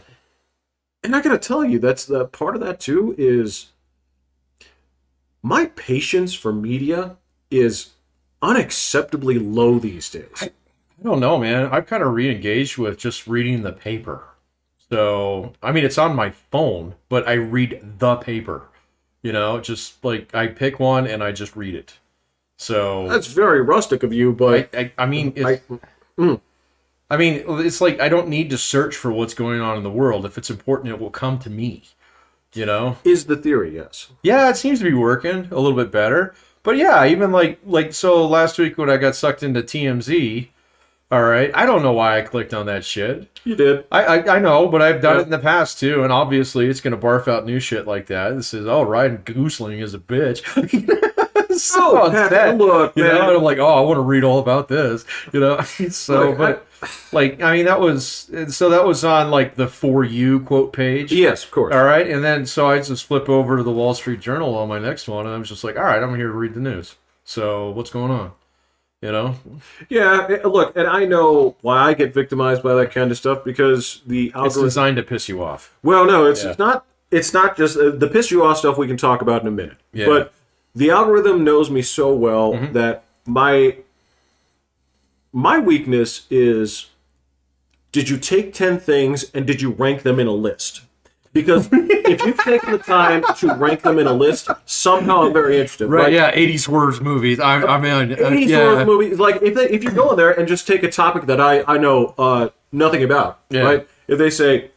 I gotta tell you, that's the part of that too is my patience for media is unacceptably low these days. I don't know, man. I've kind of re-engaged with just reading the paper. So, it's on my phone, but I read the paper. Just I pick one and I just read it. So that's very rustic of you, but it's like I don't need to search for what's going on in the world. If it's important, it will come to me. Is the theory, yes. Yeah, it seems to be working a little bit better. But yeah, even so last week when I got sucked into TMZ, All right. I don't know why I clicked on that shit. You did. I know, but I've done it in the past too, and obviously it's gonna barf out new shit like that. This is Ryan Goosling is a bitch. So upset, look, you man. know, and I'm like, oh, I want to read all about this, you know. So, Look, but like, I mean, that was on like the For You quote page. Yes, of course. All right, and then so I just flip over to the Wall Street Journal on my next one, and I was just like, all right, I'm here to read the news. So what's going on? You know? Yeah, look, and I know why I get victimized by that kind of stuff because the It's algorithm. designed to piss you off. Well, no, it's not. It's not just the piss you off stuff we can talk about in a minute. Yeah. But the algorithm knows me so well that my weakness is: did you take 10 things and did you rank them in a list? Because if you've taken the time to rank them in a list, somehow I'm very interested. Right? Yeah, 80s horror movies. I'm in. 80s horror movies, like if you go in there and just take a topic that I know nothing about, right? If they say,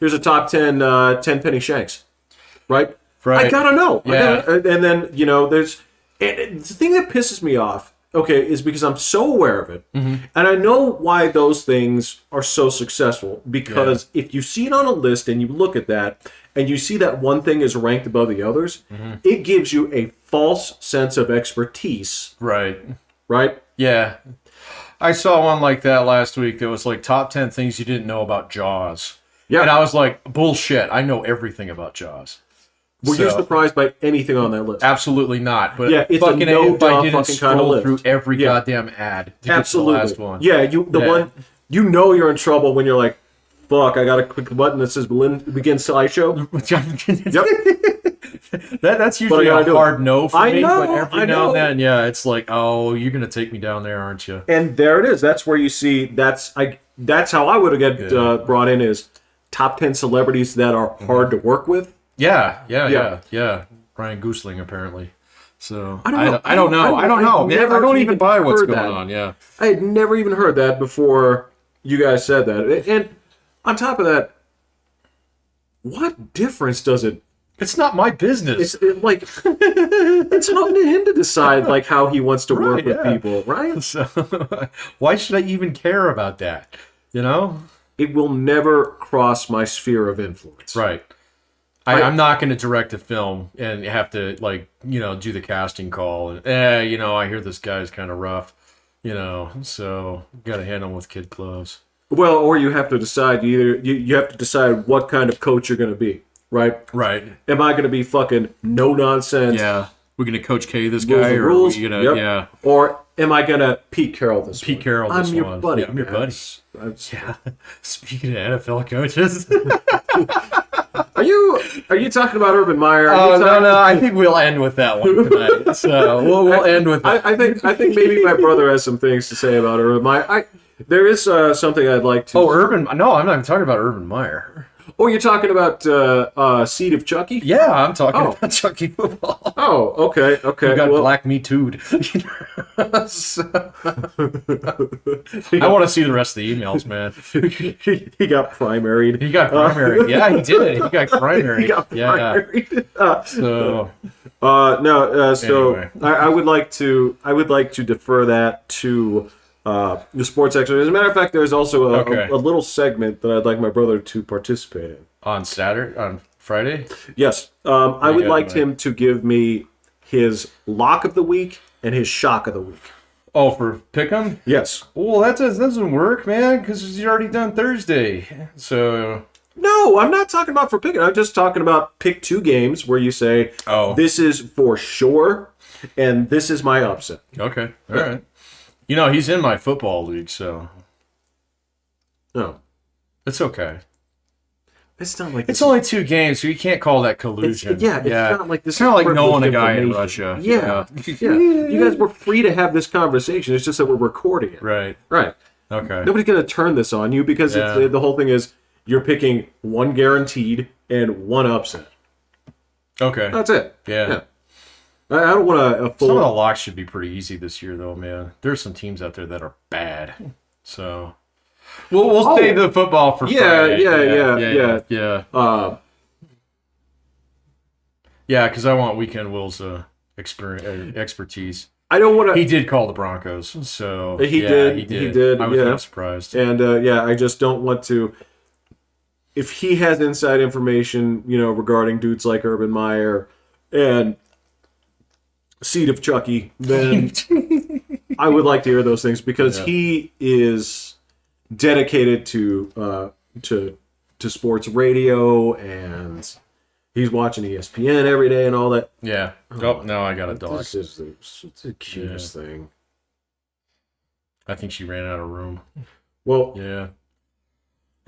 here's a top 10 penny shanks, right? I gotta know. Yeah. And then, you know, there's... And the thing that pisses me off, okay, is because I'm so aware of it, and I know why those things are so successful, because if you see it on a list and you look at that, and you see that one thing is ranked above the others, it gives you a false sense of expertise. Right. Right? Yeah. I saw one like that last week that was like top 10 things you didn't know about Jaws. Yeah. And I was like, bullshit. I know everything about Jaws. Were you surprised by anything on that list? Absolutely not. But yeah, it's fucking a no if I didn't fucking kind of scroll list. through every goddamn ad to Absolutely. get to the last one. Yeah, one you know you're in trouble when you're like, fuck, I got to click the button that says begin slideshow. Yep. That's usually a hard no for me, know, but every now and then, yeah, it's like, oh, you're gonna take me down there, aren't you? And there it is. That's where you see that's how I would have get brought in is top 10 celebrities that are hard to work with. Yeah. Ryan Goosling, apparently. So I don't know. I don't know. Man, I don't even buy what's heard going that. on. Yeah. I had never even heard that before you guys said that. And on top of that, what difference does it? It's not my business. It's up to him to decide like how he wants to work with people, right? So why should I even care about that? You know? It will never cross my sphere of influence. Right. I'm not going to direct a film and have to, do the casting call. And, I hear this guy's kind of rough, so got to handle him with kid gloves. Well, or you have to decide, you have to decide what kind of coach you're going to be, right? Right. Am I going to be fucking no nonsense? Yeah. We're going to Coach K this guy? Or are we going to, yeah. Or am I going to Pete Carroll this Pete Carroll this one? I'm your buddy. Yeah, I'm your buddy. Yeah. Speaking of NFL coaches. Are you talking about Urban Meyer? Oh, no, I think we'll end with that one tonight. So we'll end with that. I think maybe my brother has some things to say about Urban Meyer. There is something I'd like to... Oh, No, I'm not even talking about Urban Meyer. Oh, you're talking about Seed of Chucky? Yeah, I'm talking about Chucky football. Oh, okay. You got Black Me Too'd. I want to see the rest of the emails, man. He got primaried. He got primaried. Yeah, he did. He got primaried. He got primaried. So anyway. I would like to defer that to the sports section. As a matter of fact, there's also a little segment that I'd like my brother to participate in. On Friday? Yes. I would like him to give me his lock of the week and his shock of the week. Oh, for Pick'em? Yes. Well, that doesn't work, man, because you're already done Thursday. So... No, I'm not talking about for picking. I'm just talking about pick two games where you say, this is for sure, and this is my upset. Okay. All right. He's in my football league, so... No. It's okay. It's not like it's only 2 games, so you can't call that collusion. It's not like this. It's kind of like knowing a guy in Russia. Yeah. You guys were free to have this conversation. It's just that we're recording it. Right. Okay. Nobody's going to turn this on you because the whole thing is you're picking one guaranteed and one upset. Okay. That's it. Yeah. I don't want a full... Some of the locks should be pretty easy this year, though, man. There's some teams out there that are bad. So... We'll save the football for Friday. Yeah. Yeah, because I want Weekend Will's expertise. I don't want to. He did call the Broncos, so He did. He did. I was yeah. not surprised. And I just don't want to. If he has inside information, regarding dudes like Urban Meyer and Seed of Chucky, then I would like to hear those things because he is dedicated to sports radio, and he's watching ESPN every day and all that. Yeah. Oh, now I got a dog. This is the cutest thing. I think she ran out of room. Well, yeah.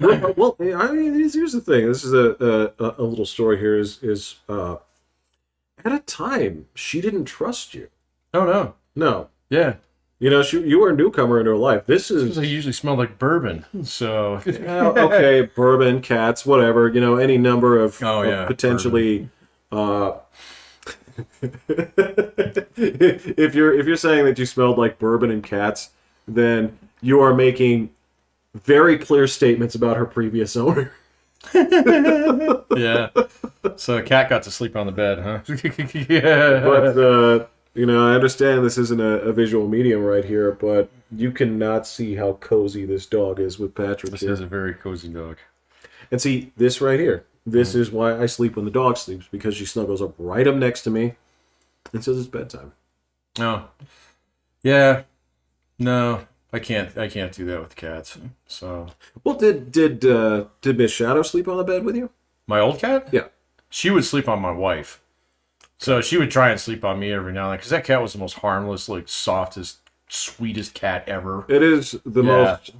Well, I mean, here's the thing. This is a little story here. Is at a time she didn't trust you. Oh no. No. Yeah. You were a newcomer in her life. This is. I usually smell like bourbon, so. Okay, bourbon, cats, whatever. Any number of, potentially. If you're saying that you smelled like bourbon and cats, then you are making very clear statements about her previous owner. Yeah. So a cat got to sleep on the bed, huh? Yeah. But I understand this isn't a visual medium right here, but you cannot see how cozy this dog is with Patrick. This is a very cozy dog. And see this right here. This is why I sleep when the dog sleeps, because she snuggles up right up next to me and says it's bedtime. Oh. Yeah. No. I can't do that with cats. So. Well, did Miss Shadow sleep on the bed with you? My old cat? Yeah. She would sleep on my wife. So she would try and sleep on me every now and then, because that cat was the most harmless, like softest, sweetest cat ever. It is the most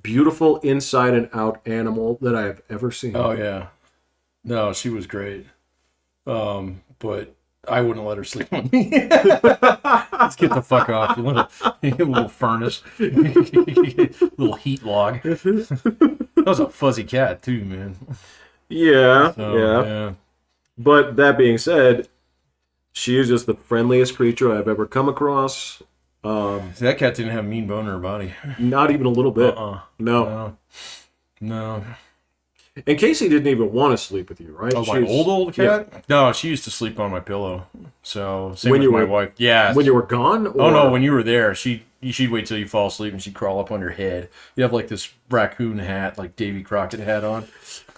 beautiful inside and out animal that I have ever seen. Oh yeah. No, she was great. But I wouldn't let her sleep on me. Let's get the fuck off, you little furnace. Little heat log. That was a fuzzy cat too, man. Yeah, yeah. But that being said, she is just the friendliest creature I've ever come across. That cat didn't have a mean bone in her body. Not even a little bit. No. And Casey didn't even want to sleep with you, right? Oh, my old cat? Yeah. No, she used to sleep on my pillow. So, same when with my wife. Yeah. When you were gone? Or? Oh, no, when you were there, she'd wait till you fall asleep and she'd crawl up on your head. You'd have like this raccoon hat, like Davy Crockett hat on.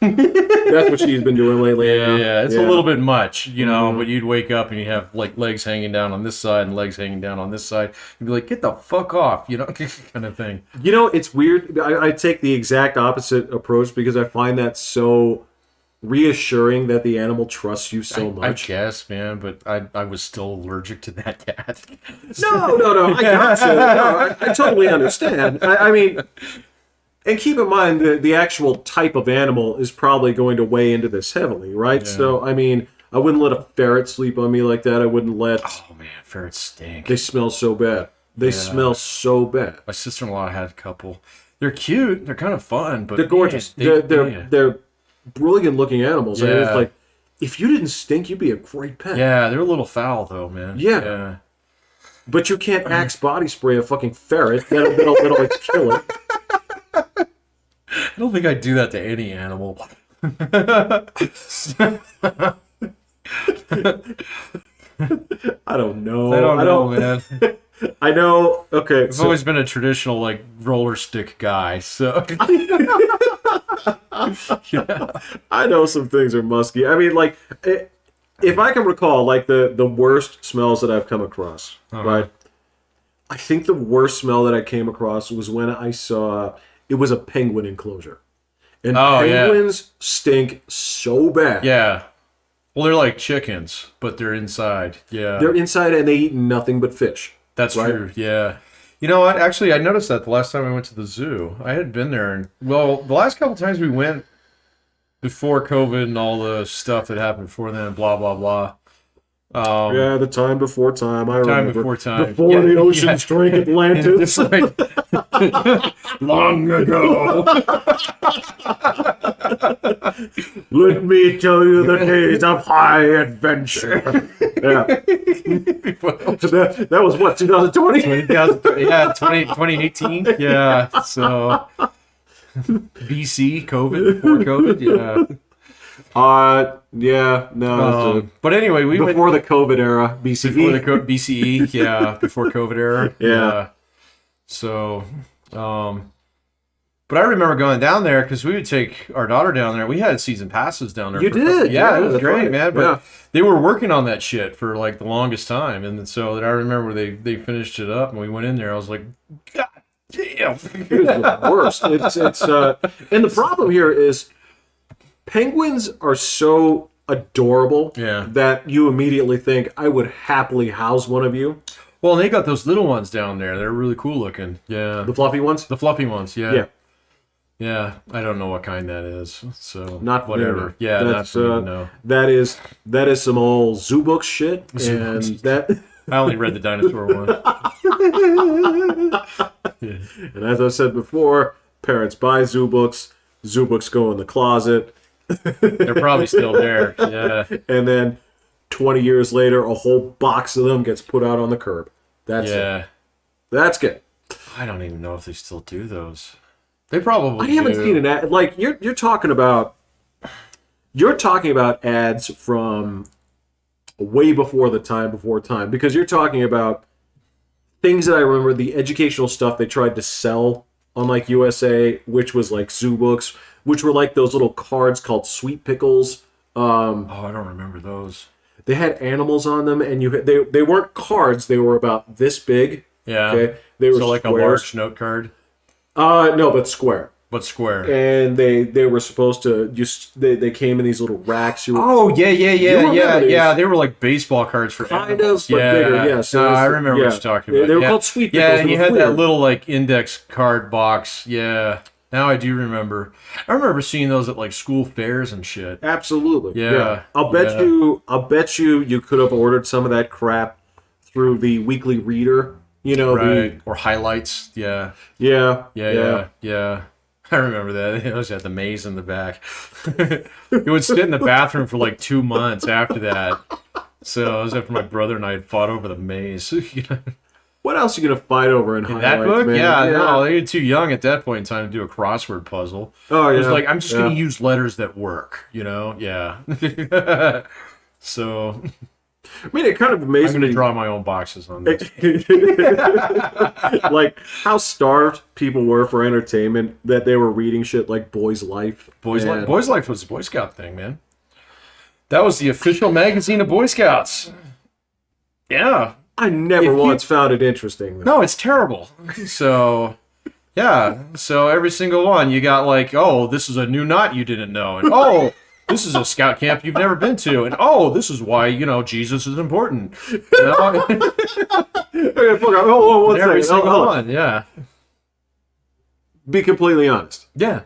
That's what she's been doing lately. Yeah, it's a little bit much, but you'd wake up and you'd have like legs hanging down on this side and legs hanging down on this side. You'd be like, get the fuck off, kind of thing. It's weird. I take the exact opposite approach because I find that so reassuring that the animal trusts you so much. I guess, man, but I was still allergic to that cat. No, I gotcha. No, I totally understand. I mean... And keep in mind, the actual type of animal is probably going to weigh into this heavily, right? Yeah. So, I mean, I wouldn't let a ferret sleep on me like that. I wouldn't let... Oh, man, ferrets stink. They smell so bad. They smell so bad. My sister-in-law had a couple. They're cute. They're kind of fun, but... They're gorgeous. Man, they're brilliant-looking animals. Yeah. I mean, it's like, if you didn't stink, you'd be a great pet. Yeah, they're a little foul, though, man. Yeah. But you can't Axe body spray a fucking ferret. That'll like, kill it. I don't think I'd do that to any animal. I don't know. I don't know, man. I know. Okay, I've always been a traditional like roller stick guy, so yeah. I know some things are musky. I mean, like, if I can recall, like the worst smells that I've come across, right? I think the worst smell that I came across was when I saw it was a penguin enclosure, and penguins stink so bad. Yeah. Well, they're like chickens, but they're inside. Yeah. They're inside and they eat nothing but fish. That's true. Yeah. You know what? Actually, I noticed that the last time I went to the zoo. I had been there, and the last couple times we went before COVID and all the stuff that happened before then, blah blah blah. The time before time. I remember. Before time. Before the oceans drank Atlantis. Long ago. Let me tell you the days of high adventure. Yeah. that was what, 2020? 2018. Yeah. So BC, COVID, before COVID. Yeah. Yeah, no. But anyway, we went Before the COVID era, BCE. before the BCE, yeah, before COVID era, Yeah. So, but I remember going down there because we would take our daughter down there. We had season passes down there. You did? Yeah, it was that's great, right. man. But Yeah. they were working on that shit for like the longest time, and so I remember they finished it up, and we went in there. I was like, God damn, It was the worst. And the problem here is penguins are so adorable Yeah. that you immediately think I would happily house one of you. Well, they got those little ones down there. They're really cool looking. Yeah, The fluffy ones? the fluffy ones. Yeah. Yeah. Yeah, I don't know what kind that is. So Not whatever. Yeah, That's, not for me to know. that is some old zoo book shit. Zoo And books. that I only read the dinosaur one. and as I said before, parents buy zoo books go in the closet, They're probably still there. Yeah. and then 20 years later a whole box of them gets put out on the curb. That's it. Yeah. That's good. I don't even know if they still do those. They probably I haven't do. seen an ad like you're talking about ads from way before the time before time, because you're talking about things that I remember, the educational stuff they tried to sell on like USA, which was like zoo books, which were like those little cards called Sweet Pickles. Oh, I don't remember those. They had animals on them, and they weren't cards. They were about this big. Yeah. Okay, they were So like squares. a large note card, No, but square. but square. And they were supposed to they came in these little racks. Oh yeah, remember these? yeah. They were like baseball cards for Kind animals. of, but yeah. bigger, yes. No, I Yeah. remember what you're talking about. They were Yeah. called Sweet Pickles. Yeah, It and you was had that weird. little like index card box. Yeah. Now I do remember. I remember seeing those at like school fairs and shit. Absolutely. Yeah. I'll bet you could have ordered some of that crap through the Weekly Reader. You know, Right. Or highlights. Yeah. Yeah. Yeah. I remember that. It was at the maze in the back. It would sit in the bathroom for like 2 months after that. So it was after my brother and I had fought over the maze. What else are you gonna fight over in That highlights, book? man? Yeah, no, they were too young at that point in time to do a crossword puzzle. Oh, It was yeah. like, I'm just going to Yeah. use letters that work, you know? Yeah. So I mean, it kind of I'm amazed going to me. draw my own boxes on this. Like how starved people were for entertainment that they were reading shit like Boy's Life. Boys And- Life was a Boy Scout thing, man. That was the official magazine of Boy Scouts. Yeah. I never If you- once found it interesting. Though. No, it's terrible. So, yeah. So every single one, you got like, oh, this is a new knot you didn't know. And oh, this is a scout camp you've never been to. And oh, this is why, Jesus is important. You know? Okay, one Every second. single Hold on. one, yeah. Be completely honest. Yeah.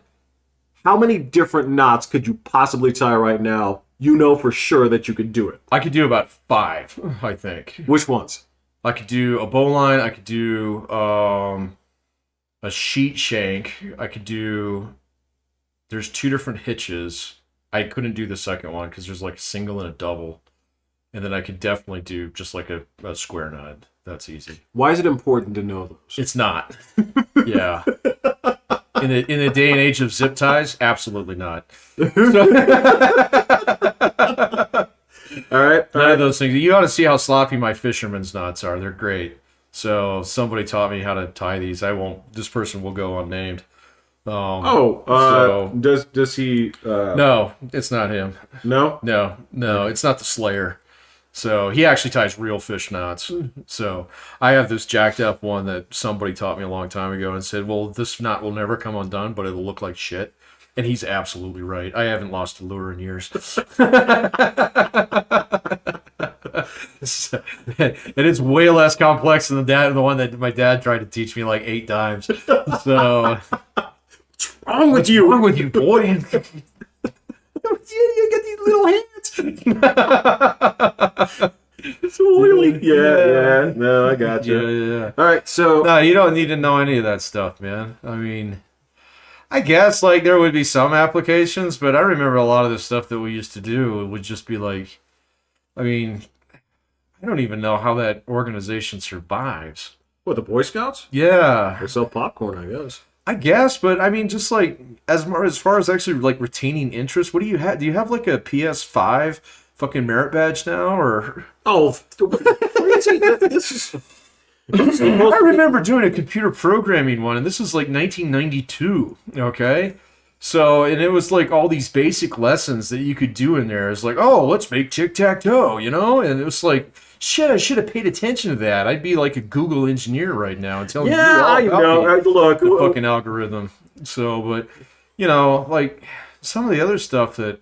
How many different knots could you possibly tie right now? You know for sure that you could do it. I could do about 5, I think. Which ones? I could do a bowline. I could do a sheet shank. I could do. There's 2 different hitches. I couldn't do the second one because there's like a single and a double, and then I could definitely do just like a square knot. That's easy. Why is it important to know those? It's not. Yeah. In the day and age of zip ties, absolutely not. All right. None of those things. You ought to see how sloppy my fisherman's knots are. They're great. So somebody taught me how to tie these. I won't. This person will go unnamed. Does he? No, it's not him. No. No, it's not the Slayer. So he actually ties real fish knots. So I have this jacked up one that somebody taught me a long time ago and said, well, this knot will never come undone, but it'll look like shit. And he's absolutely right. I haven't lost a lure in years. And it's way less complex than the one that my dad tried to teach me like 8 times. So What's wrong with you? what's wrong with you, boy? You get these little hands. It's oily. Yeah. No, I got you. Yeah. All right. So No, you don't need to know any of that stuff, man. I mean, I guess like there would be some applications, but I remember a lot of the stuff that we used to do would just be like, I mean, I don't even know how that organization survives. what, the Boy Scouts? Yeah. They sell popcorn, I guess. I guess, but I mean, just like as far as actually like retaining interest, what do you have? Do you have like a PS5 fucking merit badge now, or? Oh, crazy! This is the most. I remember doing a computer programming one, and this is like 1992. Okay, so and it was like all these basic lessons that you could do in there. It's like, oh, let's make tic-tac-toe, you know, and it was like. Shit, I should have paid attention to that. I'd be like a Google engineer right now and telling you all I about know. Look, the fucking algorithm. So, but you know, like some of the other stuff that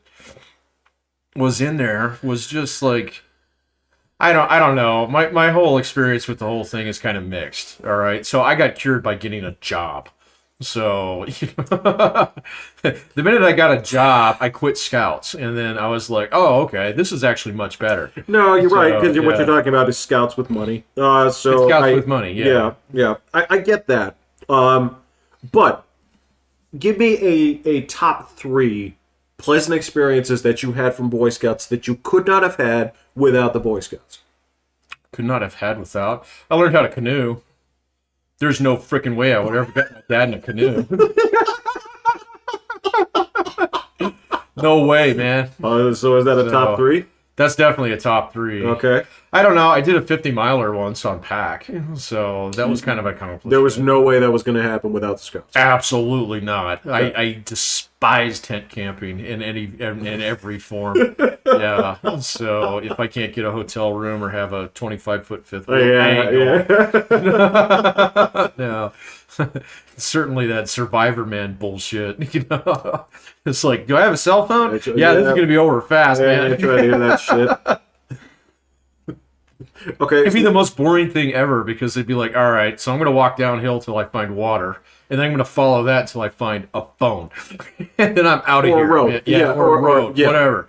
was in there was just like I don't know. My whole experience with the whole thing is kind of mixed. All right, so I got cured by getting a job. So the minute I got a job, I quit Scouts, and then I was like, "Oh, okay, this is actually much better." No, you're right, because yeah. what you're talking about is Scouts with money. So It's Scouts with money, yeah. I get that. But give me a top 3 pleasant experiences that you had from Boy Scouts that you could not have had without the Boy Scouts. Could not have had without. I learned how to canoe. There's no freaking way I would ever get my dad in a canoe. No way, man. So is that a top 3? That's definitely a top 3. Okay. I don't know. I did a 50 miler once on pack, so that was kind of accomplished. There was no way that was going to happen without the Scouts. Absolutely not. I despise tent camping in every form. Yeah. So if I can't get a hotel room or have a 25-foot fifth wheel, no. Certainly that Survivor Man bullshit. You know, it's like, do I have a cell phone? This is gonna be over fast, man. I try to hear that shit. Okay, It'd be the most boring thing ever because they'd be like, all right, so I'm going to walk downhill till I find water, and then I'm going to follow that until I find a phone. And then I'm out of or here. a road. Or a road, whatever.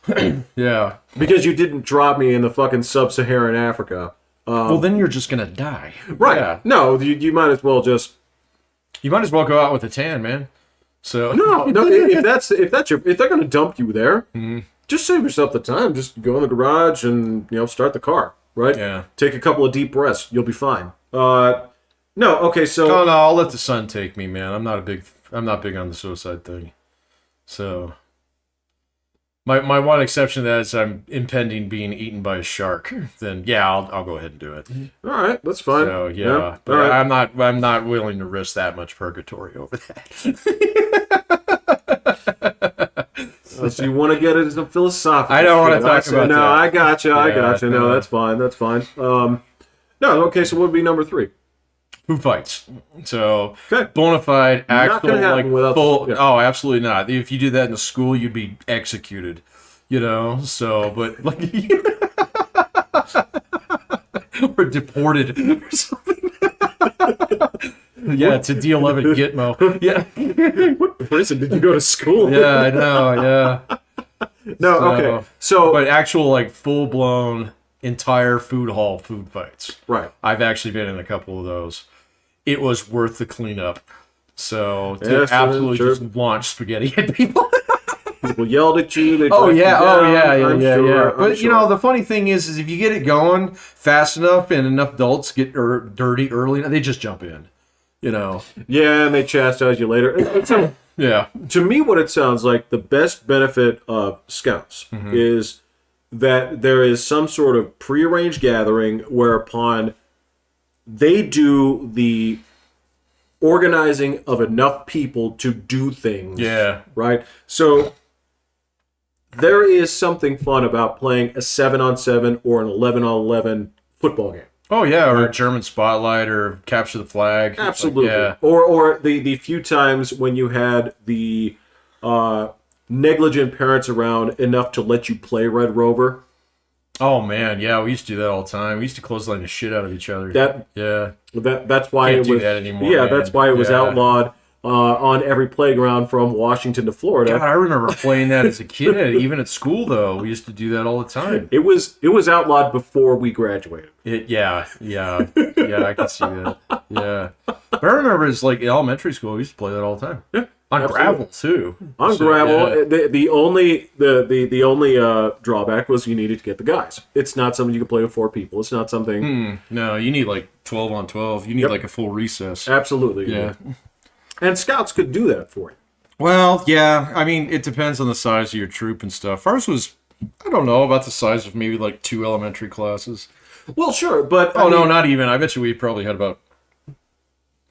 Yeah. Yeah. Because you didn't drop me in the fucking sub-Saharan Africa. Well, then you're just going to die. Right. Yeah. No, you might as well just... You might as well go out with a tan, man. So No, if they're going to dump you there, just save yourself the time. Just go in the garage and, start the car. Right? Yeah. Take a couple of deep breaths. You'll be fine. No, okay, so... No, I'll let the sun take me, man. I'm not big on the suicide thing. So... My one exception to that is I'm impending being eaten by a shark. Then yeah, I'll go ahead and do it. All right, that's fine. So yeah, but right. I'm not willing to risk that much purgatory over that. So you want to get it as a philosophical. I don't want to talk about that. No, I got you. No, Yeah. that's fine. No, okay. So what would be number 3? Food fights. So Okay. bona fide, Not actual, gonna happen like without- full. yeah. Oh, absolutely not. If you did that in a school, you'd be executed. So but like or deported or something. Yeah, it's a D11 Gitmo. Yeah. What prison did you go to school? Yeah, I know. Yeah. No, okay. So, But actual like full blown entire food hall food fights. right. I've actually been in a couple of those. It was worth the cleanup. So to Yes, absolutely sure. just launch spaghetti at people. People yelled at you. They Oh dragged you yeah, down, I'm sure, I'm But sure. the funny thing is if you get it going fast enough and enough adults get dirty early, they just jump in. Yeah, and they chastise you later. Yeah. To me, what it sounds like, the best benefit of Scouts is that there is some sort of prearranged gathering whereupon they do the organizing of enough people to do things. Yeah. Right? So there is something fun about playing a 7-on-7 or an 11-on-11 football game. Oh yeah, or German Spotlight or Capture the Flag. Absolutely. Yeah. Or the few times when you had the negligent parents around enough to let you play Red Rover. Oh man, yeah, we used to do that all the time. We used to clothesline the shit out of each other. That's why Can't it do was that anymore, Yeah, man. that's why it was Yeah. outlawed on every playground from Washington to Florida. God, I remember playing that as a kid. Even at school, though, we used to do that all the time. It was outlawed before we graduated. Yeah, I can see that. Yeah, but I remember it's like in elementary school, we used to play that all the time. Yeah, on absolutely. gravel too. On So, gravel, yeah. the only drawback was you needed to get the guys. It's not something you can play with 4 people. It's not something. No, you need like 12 on 12. You need Yep. like a full recess. Absolutely. Yeah. And scouts could do that for you. Well, yeah. I mean, it depends on the size of your troop and stuff. Ours was, I don't know, about the size of maybe like 2 elementary classes. Well, sure, but No, not even. I bet you we probably had about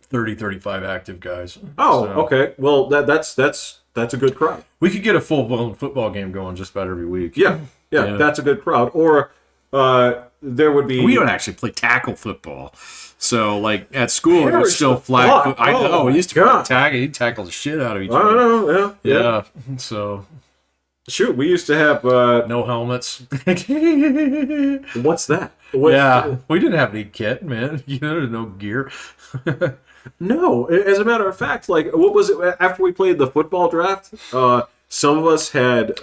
30, 35 active guys. Oh, So, okay. Well, that's a good crowd. we could get a full-blown football game going just about every week. Yeah, that's a good crowd. Or there would be. We don't actually play tackle football. So, like, at school, it was Perish still the flag. fuck. I know. Oh We my used to play God. tag. He'd tackle the shit out of each I other. don't know. Yeah. Yeah. So, Shoot, we used to have. no helmets. What's that? What, Yeah. We didn't have any kit, man. You know, there's no gear. No, as a matter of fact, like what was it after we played the football draft? Some of us had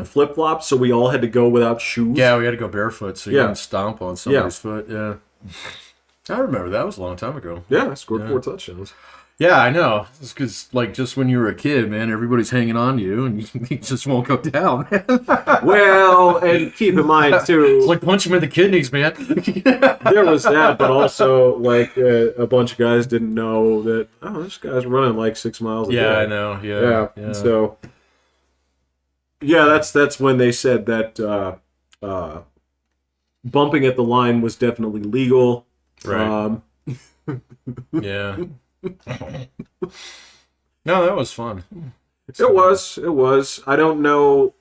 flip flops, so we all had to go without shoes. Yeah, we had to go barefoot so you Yeah. didn't stomp on somebody's foot. Yeah. I remember that was a long time ago. Yeah, I scored 4 touchdowns. Yeah, I know. It's because, like, just when you were a kid, man, everybody's hanging on to you and you just won't go down. Well, and keep in mind It's too, like punch him in the kidneys, man. there was that, but also like a bunch of guys didn't know that. Oh, this guy's running like 6 miles a day. Yeah, I know. Yeah. So, yeah, that's when they said that bumping at the line was definitely legal. Right. Yeah. No, that was fun. It was. I don't know.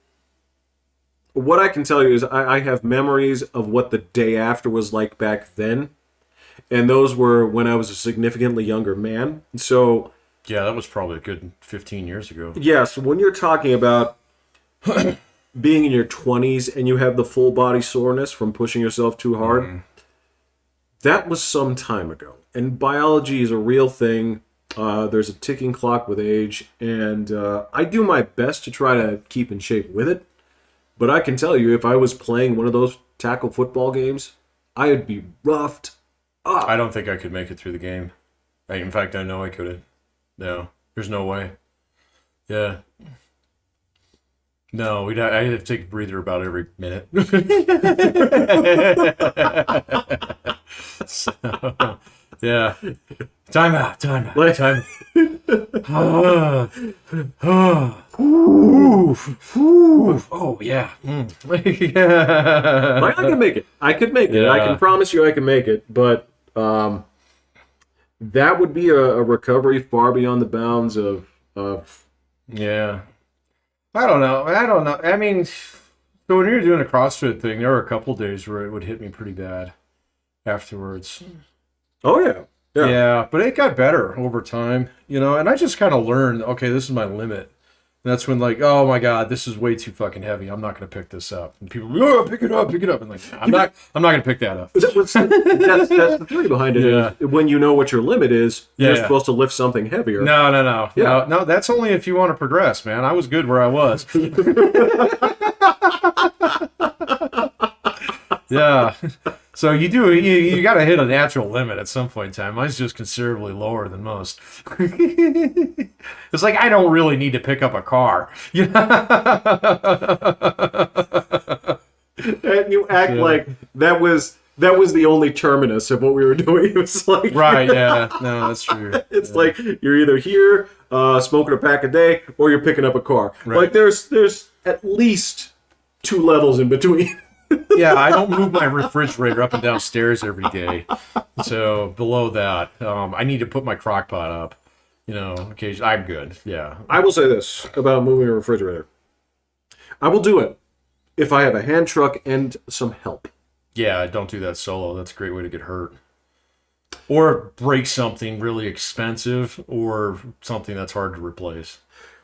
What I can tell you is I have memories of what the day after was like back then. And those were when I was a significantly younger man. So, Yeah, that was probably a good 15 years ago. yeah, so when you're talking about being in your 20s and you have the full body soreness from pushing yourself too hard, that was some time ago. And biology is a real thing. There's a ticking clock with age, and I do my best to try to keep in shape with it. But I can tell you, if I was playing one of those tackle football games, I would be roughed up. I don't think I could make it through the game. In fact, I know I couldn't. No, there's no way. Yeah. No, I had to take a breather about every minute. So, yeah. Time out. Like- Time. Oh, yeah. Yeah. Like, I can make it. I could make it. I Yeah. can promise you I can make it. But that would be a recovery far beyond the bounds of Yeah. I don't know. I mean, so when you were doing a CrossFit thing, there were a couple days where it would hit me pretty bad afterwards. oh yeah. Yeah, but it got better over time, and I just kind of learned, okay, this is my limit. And that's when, like, oh my God, this is way too fucking heavy. I'm not going to pick this up. And people, oh, pick it up. And like, I'm not going to pick that up. That's the theory behind it. Yeah. Is when you know what your limit is, you're Yeah. supposed to lift something heavier. No. Yeah. No, that's only if you want to progress, man. I was good where I was. Yeah. So you got to hit a natural limit at some point in time. Mine's just considerably lower than most. It's like I don't really need to pick up a car. And you act like that was the only terminus of what we were doing. It was like Right, yeah. No, that's true. It's like you're either here smoking a pack a day or you're picking up a car. Right. Like there's at least 2 levels in between. Yeah, I don't move my refrigerator up and down stairs every day. So below that, I need to put my crock pot up. Occasionally. I'm good. Yeah. I will say this about moving a refrigerator. I will do it if I have a hand truck and some help. Yeah, don't do that solo. That's a great way to get hurt. Or break something really expensive or something that's hard to replace.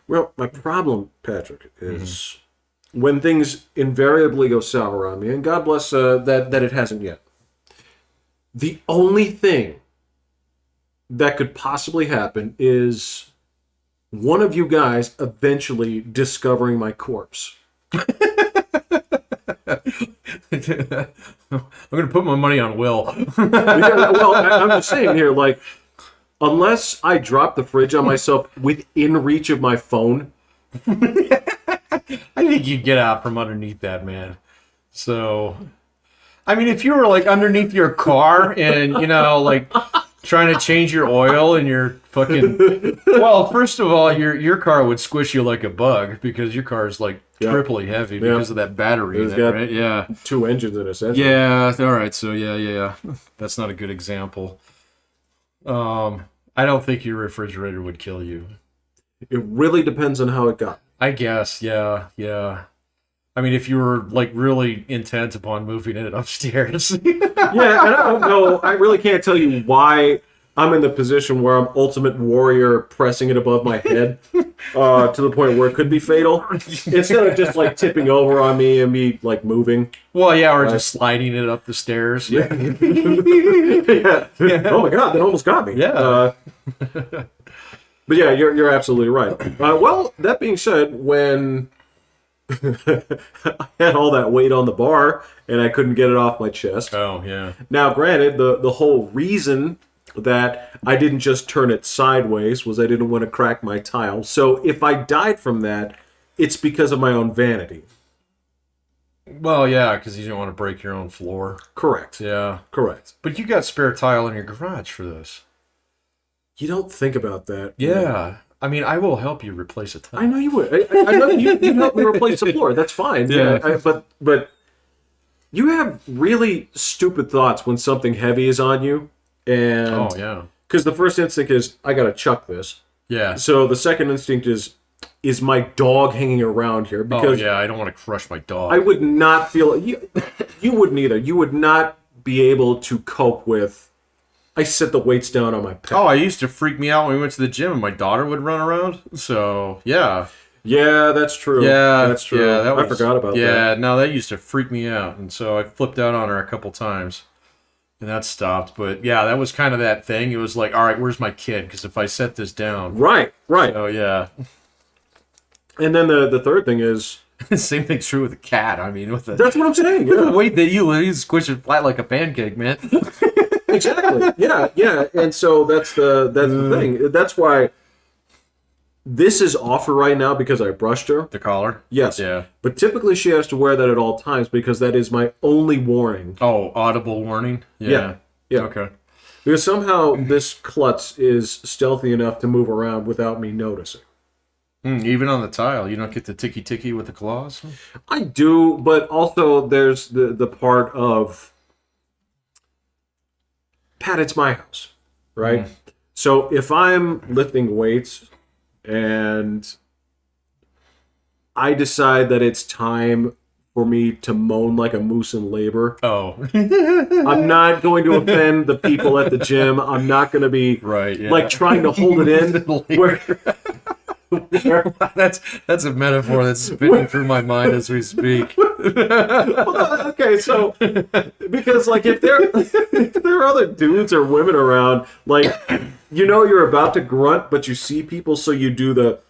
Well, my problem, Patrick, is when things invariably go sour on me, and God bless that it hasn't yet. The only thing that could possibly happen is one of you guys eventually discovering my corpse. I'm going to put my money on Will. Yeah, well, I'm just saying here, like, unless I drop the fridge on myself within reach of my phone. I think you'd get out from underneath that, man. So, I mean, if you were like underneath your car and, like trying to change your oil and your fucking. Well, first of all, your car would squish you like a bug because your car is like triply heavy because of that battery in it, right? Yeah. 2 engines in a sense. Yeah. All right. So yeah. That's not a good example. I don't think your refrigerator would kill you. It really depends on how it got. I guess. Yeah. I mean, if you were like really intent upon moving it upstairs. Yeah, and I don't know. I really can't tell you why I'm in the position where I'm Ultimate Warrior pressing it above my head to the point where it could be fatal. Instead of just like tipping over on me and me like moving. Well, yeah, or just sliding it up the stairs. Yeah. Oh my God, that almost got me. Yeah. But yeah, you're absolutely right. Well, that being said, when I had all that weight on the bar and I couldn't get it off my chest. Oh, yeah. Now, granted, the whole reason that I didn't just turn it sideways was I didn't want to crack my tile. So if I died from that, it's because of my own vanity. Well, yeah, because you don't want to break your own floor. Correct. Yeah. Correct. But you got spare tile in your garage for this. You don't think about that. Yeah. I mean, I will help you replace a tile. I know you would. I know you'd help me replace the floor. That's fine. Yeah. But you have really stupid thoughts when something heavy is on you. And oh, yeah. Because the first instinct is, I got to chuck this. Yeah. So the second instinct is my dog hanging around here? Because I don't want to crush my dog. I would not feel... You wouldn't either. You would not be able to cope with... I set the weights down on my pet. Oh, it used to freak me out when we went to the gym and my daughter would run around. So, yeah. Yeah, that's true. Yeah, that's true. Yeah, I forgot about that. Yeah, no, that used to freak me out. And so I flipped out on her a couple times. And that stopped. But yeah, that was kind of that thing. It was like, all right, where's my kid? Because if I set this down. Right. So, yeah. And then the third thing is... Same thing's true with a cat. I mean, that's what I'm saying. With the weight that you squish it flat like a pancake, man. Exactly. Yeah. And so that's the thing. That's why this is off her right now because I brushed her. The collar? Yes. Yeah. But typically she has to wear that at all times because that is my only warning. Oh, audible warning? Yeah. Okay. Because somehow this klutz is stealthy enough to move around without me noticing. Even on the tile, you don't get the ticky with the claws? I do, but also there's the part of... Pat, it's my house, right? So if I'm lifting weights and I decide that it's time for me to moan like a moose in labor, I'm not going to offend the people at the gym. I'm not going to be like trying to hold it in. That's a metaphor that's spinning through my mind as we speak. Well, okay, so because like if there are other dudes or women around, like you're about to grunt, but you see people, so you do the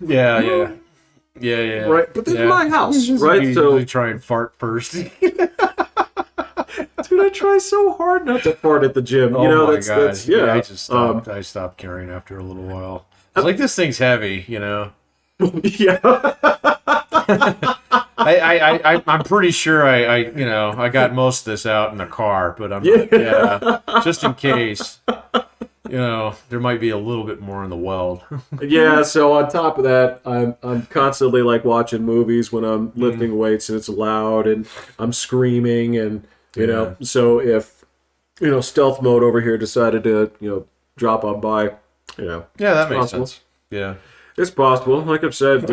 yeah. Right, but this is my house, right? So we try and fart first. Dude, I try so hard not to fart at the gym. Oh my God. I just stopped. I stopped caring after a little while. I was like, this thing's heavy, Yeah. I'm pretty sure I got most of this out in the car, but just in case, there might be a little bit more in the weld. Yeah. So on top of that, I'm constantly like watching movies when I'm lifting weights and it's loud and I'm screaming and So if stealth mode over here decided to drop on by. Yeah, that makes sense. Yeah, it's possible. Like I've said,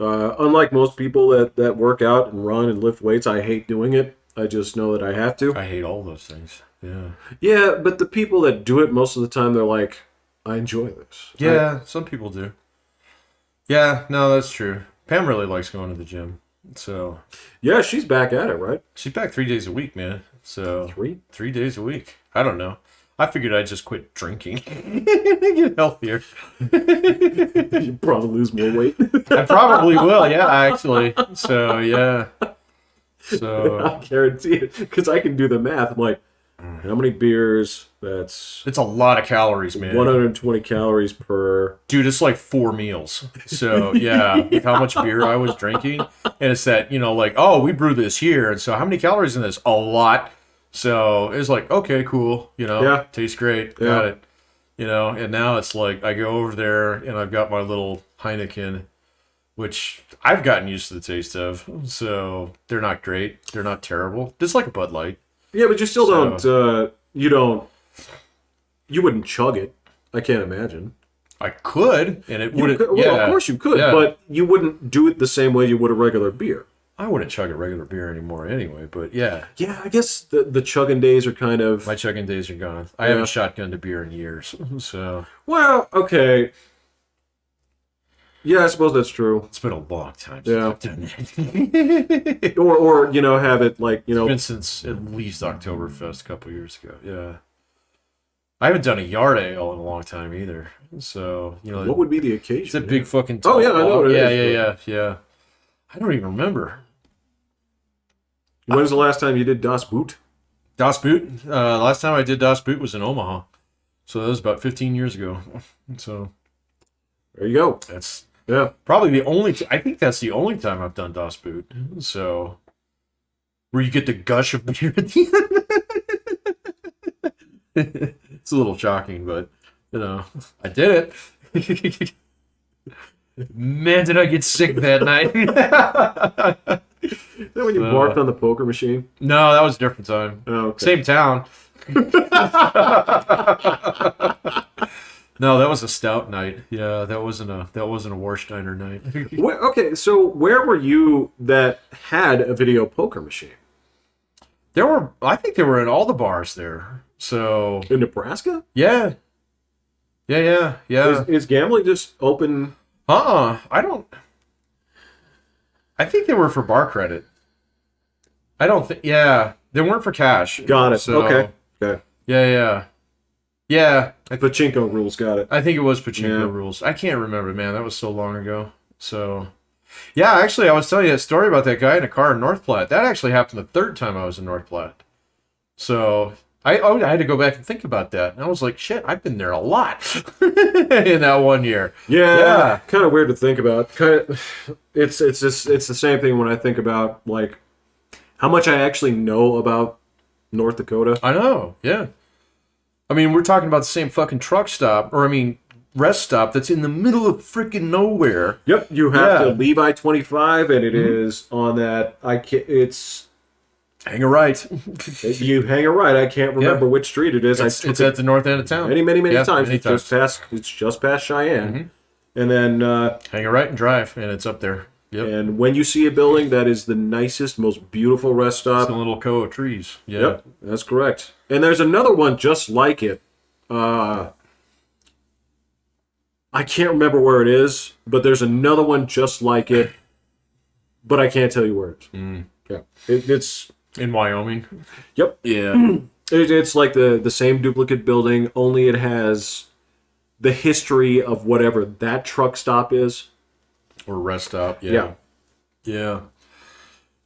unlike most people that work out and run and lift weights, I hate doing it. I just know that I have to. I hate all those things. Yeah. Yeah, but the people that do it most of the time, they're like, I enjoy this. Yeah, some people do. Yeah, no, that's true. Pam really likes going to the gym. So. Yeah, she's back at it, right? She's back 3 days a week, man. So. 3 days a week. I don't know. I figured I'd just quit drinking and get healthier. You'd probably lose more weight. I probably will, yeah, actually. So, yeah. So I guarantee it, because I can do the math. I'm like, how many beers? It's a lot of calories, man. 120 calories per. Dude, it's like 4 meals. So, yeah, with how much beer I was drinking. And it's that, we brew this here. And so how many calories in this? A lot. So it's like, okay, cool. Yeah. Tastes great. Yeah. Got it. And now it's like I go over there and I've got my little Heineken, which I've gotten used to the taste of. So they're not great. They're not terrible. Just like a Bud Light. Yeah, but you still don't. You wouldn't chug it. I can't imagine. I could, and it wouldn't. Well, of course you could, but you wouldn't do it the same way you would a regular beer. I wouldn't chug a regular beer anymore anyway, but yeah. Yeah, I guess the chugging days are kind of... My chugging days are gone. I haven't shotgunned a beer in years, so... Well, okay. Yeah, I suppose that's true. It's been a long time since I've done that. or have it like, It's been since at least Oktoberfest a couple years ago, yeah. I haven't done a yard ale in a long time either, so... What would be the occasion? It's a big fucking... Oh, yeah, I know what it is. Yeah. I don't even remember. When was the last time you did Das Boot? Das Boot? Last time I did Das Boot was in Omaha. So that was about 15 years ago. So there you go. That's probably the only... I think that's the only time I've done Das Boot. So where you get the gush of beer at the end. It's a little shocking, but I did it. Man, did I get sick that night. Is that when you barked on the poker machine? No, that was a different time. Oh, okay. Same town. No, that was a stout night. Yeah, that wasn't a Warsteiner night. Okay, so where were you that had a video poker machine? I think they were in all the bars there. So in Nebraska? Yeah. Is gambling just open? I think they were for bar credit. I don't think. Yeah, they weren't for cash. Got it. So, okay. Yeah. Pachinko rules. Got it. I think it was Pachinko rules. I can't remember, man. That was so long ago. So, yeah, actually, I was telling you a story about that guy in a car in North Platte. That actually happened the third time I was in North Platte. So I had to go back and think about that. And I was like, shit, I've been there a lot in that 1 year. Yeah. Kind of weird to think about. It's the same thing when I think about like how much I actually know about North Dakota. I know. Yeah. I mean, we're talking about the same fucking truck stop, rest stop that's in the middle of freaking nowhere. Yep. You have to leave I-25, and it is on that. It's hang a right. You hang a right. I can't remember which street it is. It's at the north end of town. Many times. It's just past Cheyenne, and then hang a right and drive, and it's up there. Yep. And when you see a building that is the nicest, most beautiful rest stop, it's a little co of trees. Yeah. Yep, that's correct. And there's another one just like it. I can't remember where it is, but there's another one just like it, but I can't tell you where it is. Yeah, it's in Wyoming. Yep. Yeah. It's like the same duplicate building, only it has the history of whatever that truck stop is. Or rest stop. Yeah.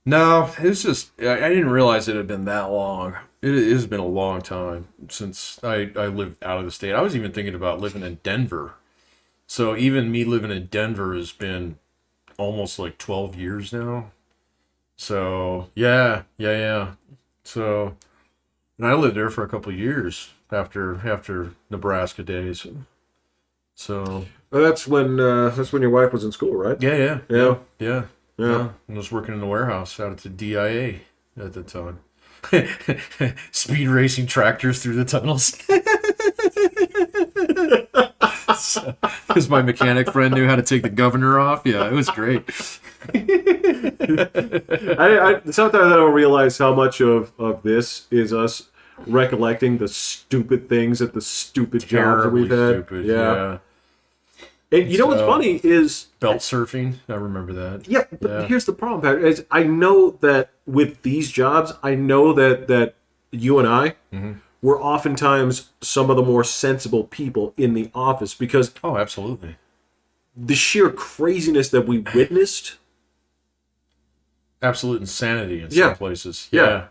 No, it's just, I didn't realize it had been that long. It has been a long time since I lived out of the state. I was even thinking about living in Denver. So even me living in Denver has been almost like 12 years now. So, yeah. So, and I lived there for a couple of years after Nebraska days. So that's when your wife was in school, right? Yeah. I was working in the warehouse out at the DIA at the time. Speed racing tractors through the tunnels. Because my mechanic friend knew how to take the governor off. Yeah, it was great. I sometimes I don't realize how much of this is us recollecting the stupid things at the stupid jobs that we've had. Stupid, yeah. And you know what's funny is belt surfing. I remember that. Yeah, but here's the problem, Patrick. Is I know that with these jobs, I know that you and I were oftentimes some of the more sensible people in the office because absolutely, the sheer craziness that we witnessed, absolute insanity in some places. Yeah.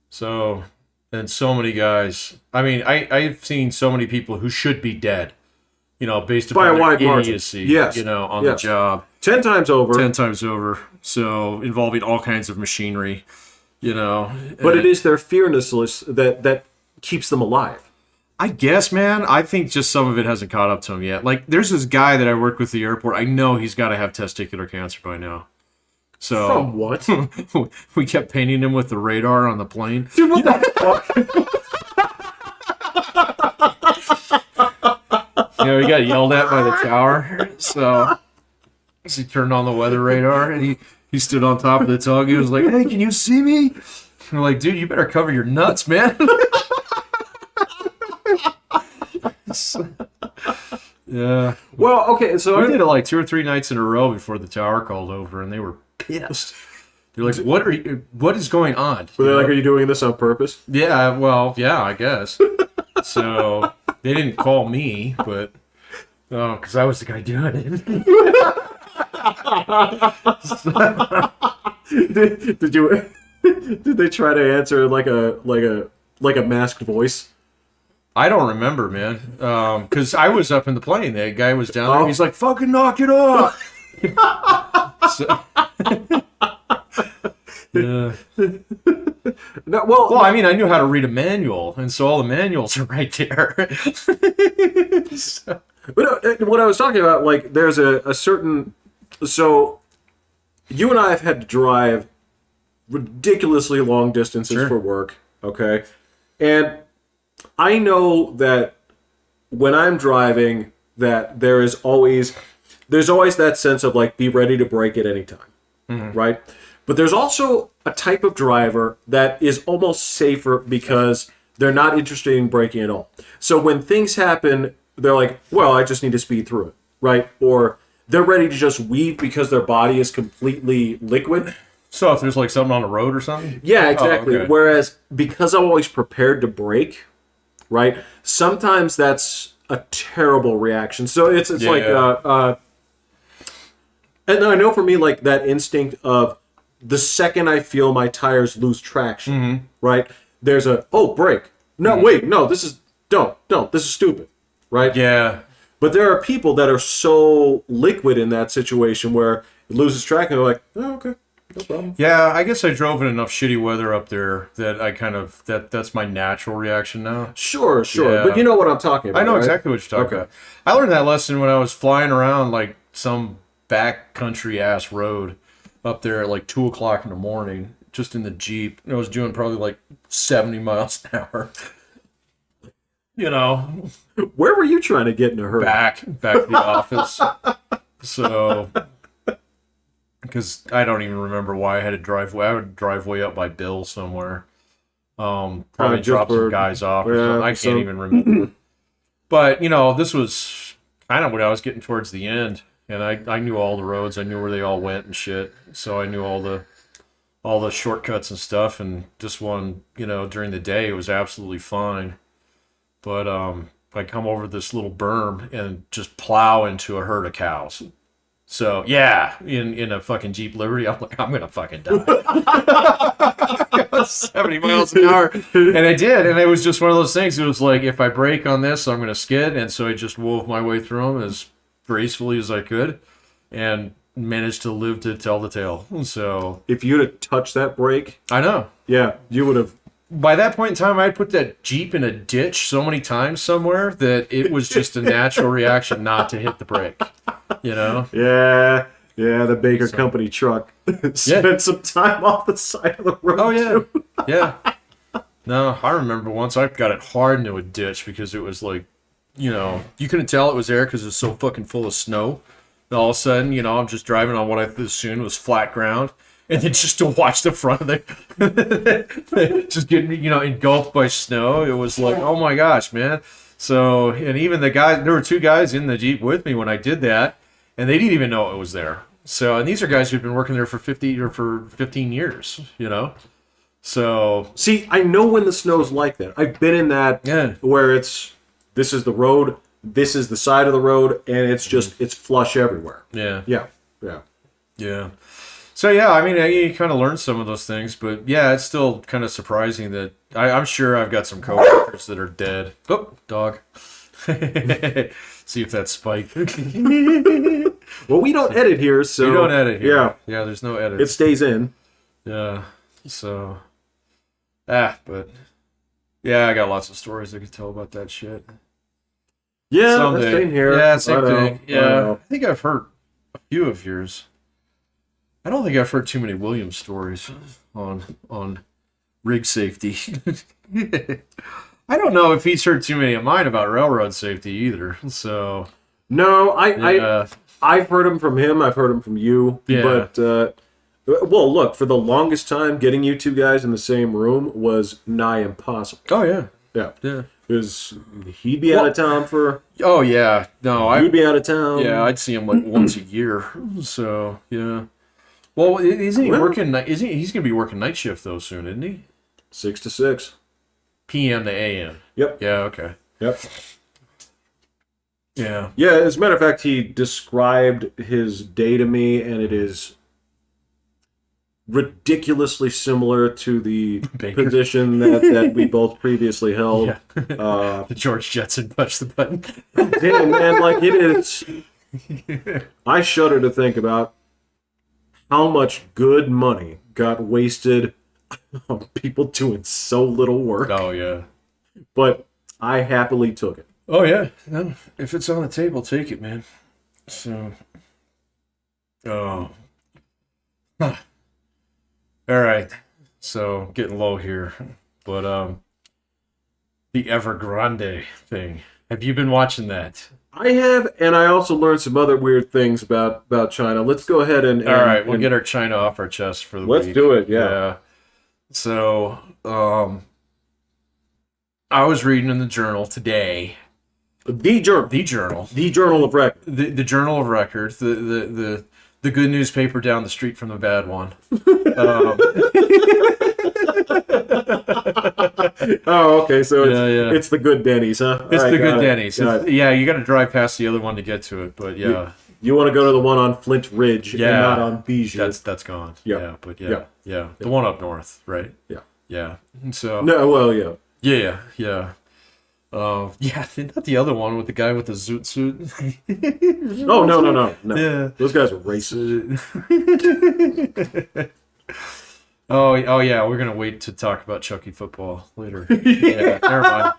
So, and so many guys. I mean, I've seen so many people who should be dead. Based upon their idiocy, on the job. 10 times over. So, involving all kinds of machinery. You know, But it is their fearlessness that keeps them alive. I guess, man. I think just some of it hasn't caught up to him yet. Like, there's this guy that I work with at the airport. I know he's got to have testicular cancer by now. So From what? we kept painting him with the radar on the plane. Dude, what the fuck? You know, he got yelled at by the tower. So he turned on the weather radar and he stood on top of the tug. He was like, "Hey, can you see me?" I'm like, "Dude, you better cover your nuts, man." Yeah. Well, okay, so We did it like 2 or 3 nights in a row before the tower called over, and they were pissed. They're like, what is going on? were they like, are you doing this on purpose? Yeah, well, yeah, I guess. So they didn't call me, but because I was the guy doing it. Did you? Did they try to answer like a masked voice? I don't remember, man, because I was up in the plane. That guy was down there. He's like, "Fucking knock it off." So, yeah. No, well, Well, I mean, I knew how to read a manual, and so all the manuals are right there. So, but what I was talking about, like, there's a certain. So, you and I have had to drive ridiculously long distances Sure. for work, okay? And I know that when I'm driving, that there's always that sense of, like, be ready to brake at any time, right? But there's also a type of driver that is almost safer because they're not interested in braking at all. So when things happen, they're like, well, I just need to speed through it, right? Or they're ready to just weave because their body is completely liquid. so if there's like something on the road or something? Yeah, exactly. okay. Whereas because I'm always prepared to brake, right? Sometimes that's a terrible reaction. So it's Yeah, like, yeah. And I know for me, like, that instinct of the second I feel my tires lose traction, right? There's brake. No, wait, no, this is, don't, this is stupid, right? Yeah. But there are people that are so liquid in that situation where it loses track and they're like, oh, okay, no problem. Yeah, I guess I drove in enough shitty weather up there that I kind of, that's my natural reaction now. Sure, Yeah. but you know what I'm talking about. I know right? exactly what you're talking Okay. about. I learned that lesson when I was flying around like some backcountry ass road up there at like 2 o'clock in the morning, just in the Jeep. I was doing probably like 70 miles an hour. You know, Where were you trying to get in a hurry? back to the office. So, because I don't even remember why I had to drive. I would drive way up by Bill somewhere. Probably just drop some for- guys off. Or yeah, something. I so- can't even remember. But you know, this was kind of when I was getting towards the end, and I knew all the roads. I knew where they all went and shit. So I knew all the shortcuts and stuff. And this one, you know, during the day it was absolutely fine. But I come over this little berm and just plow into a herd of cows. So yeah, in a fucking Jeep Liberty, I'm like, I'm gonna fucking die. 70 miles an hour, and I did, and it was just one of those things. It was like, if I brake on this, I'm gonna skid, and so I just wove my way through them as gracefully as I could, and managed to live to tell the tale. So If you'd have touched that brake, I know. yeah, you would have. By that point in time, I'd put that Jeep in a ditch so many times somewhere that it was just a natural reaction not to hit the brake. You know? Yeah, the Baker Company truck spent some time off the side of the road. Oh, yeah. too. Yeah. No, I remember once I got it hard into a ditch because it was like, you know, you couldn't tell it was there because it was so fucking full of snow. And all of a sudden, you know, I'm just driving on what I assumed was flat ground. And then just to watch the front of the, just getting, you know, engulfed by snow. It was like, oh my gosh, man. So, and even the guys, there were 2 guys in the Jeep with me when I did that, and they didn't even know it was there. So, and these are guys who've been working there for 15 years, you know? So, See, I know when the snow's like that. I've been in that yeah. where this is the road, this is the side of the road, and it's just, it's flush everywhere. Yeah. Yeah. Yeah. So yeah, I mean, you kind of learn some of those things, but yeah, it's still kind of surprising that I'm sure I've got some coworkers that are dead. Oh, dog. See if that's Spike. Well, we don't edit here, so You don't edit here. Yeah, Yeah, there's no edit. it stays in. Yeah. So But yeah, I got lots of stories I could tell about that shit. Yeah, Someday. same here. Yeah, same I know, thing. I Yeah, know. I think I've heard a few of yours. I don't think I've heard too many Williams stories on rig safety. I don't know if he's heard too many of mine about railroad safety either. So No, yeah, I've heard them from him. I've heard them from you. Yeah. But well, look, for the longest time, getting you two guys in the same room was nigh impossible. oh yeah, Yeah, yeah. because he'd be out of town for. Oh yeah, no, You'd be out of town. yeah, I'd see him like once a year. So yeah. Well, isn't he Well- working? Isn't he's gonna be working night shift though soon, isn't he? 6 to 6. PM to AM. Yep. Yeah. Okay. Yep. Yeah. Yeah, as a matter of fact, he described his day to me, and it is ridiculously similar to the Baker. position that we both previously held. Yeah. The George Jetson push the button. Damn, man, like it is. I shudder to think about how much good money got wasted on people doing so little work, Oh yeah. but I happily took it. Oh yeah. No, if it's on the table, take it, man. So. Oh. Huh. All right. So getting low here, but the Evergrande thing. Have you been watching that? I have, and I also learned some other weird things about China. Let's go ahead and All right, we'll get our China off our chest for the let's week. do it. Yeah. So, I was reading in the journal today. The journal, The journal. the journal of record. The Journal of Record. The good newspaper down the street from the bad one. Oh, okay. So it's, Yeah, yeah. it's the good Denny's, huh? It's All right, the got good it. Denny's. Got it. Yeah, you got to drive past the other one to get to it. But yeah, You want to go to the one on Flint Ridge and Yeah. not on Bijou. that's gone. Yeah. Yeah, but Yeah. yeah, the one up north, right? Yeah. Yeah. So No, well, yeah. yeah. Yeah, not the other one with the guy with the zoot suit. Oh, no. Yeah. Those guys are racist. Oh yeah, we're gonna wait to talk about Chucky football later. Yeah, never mind.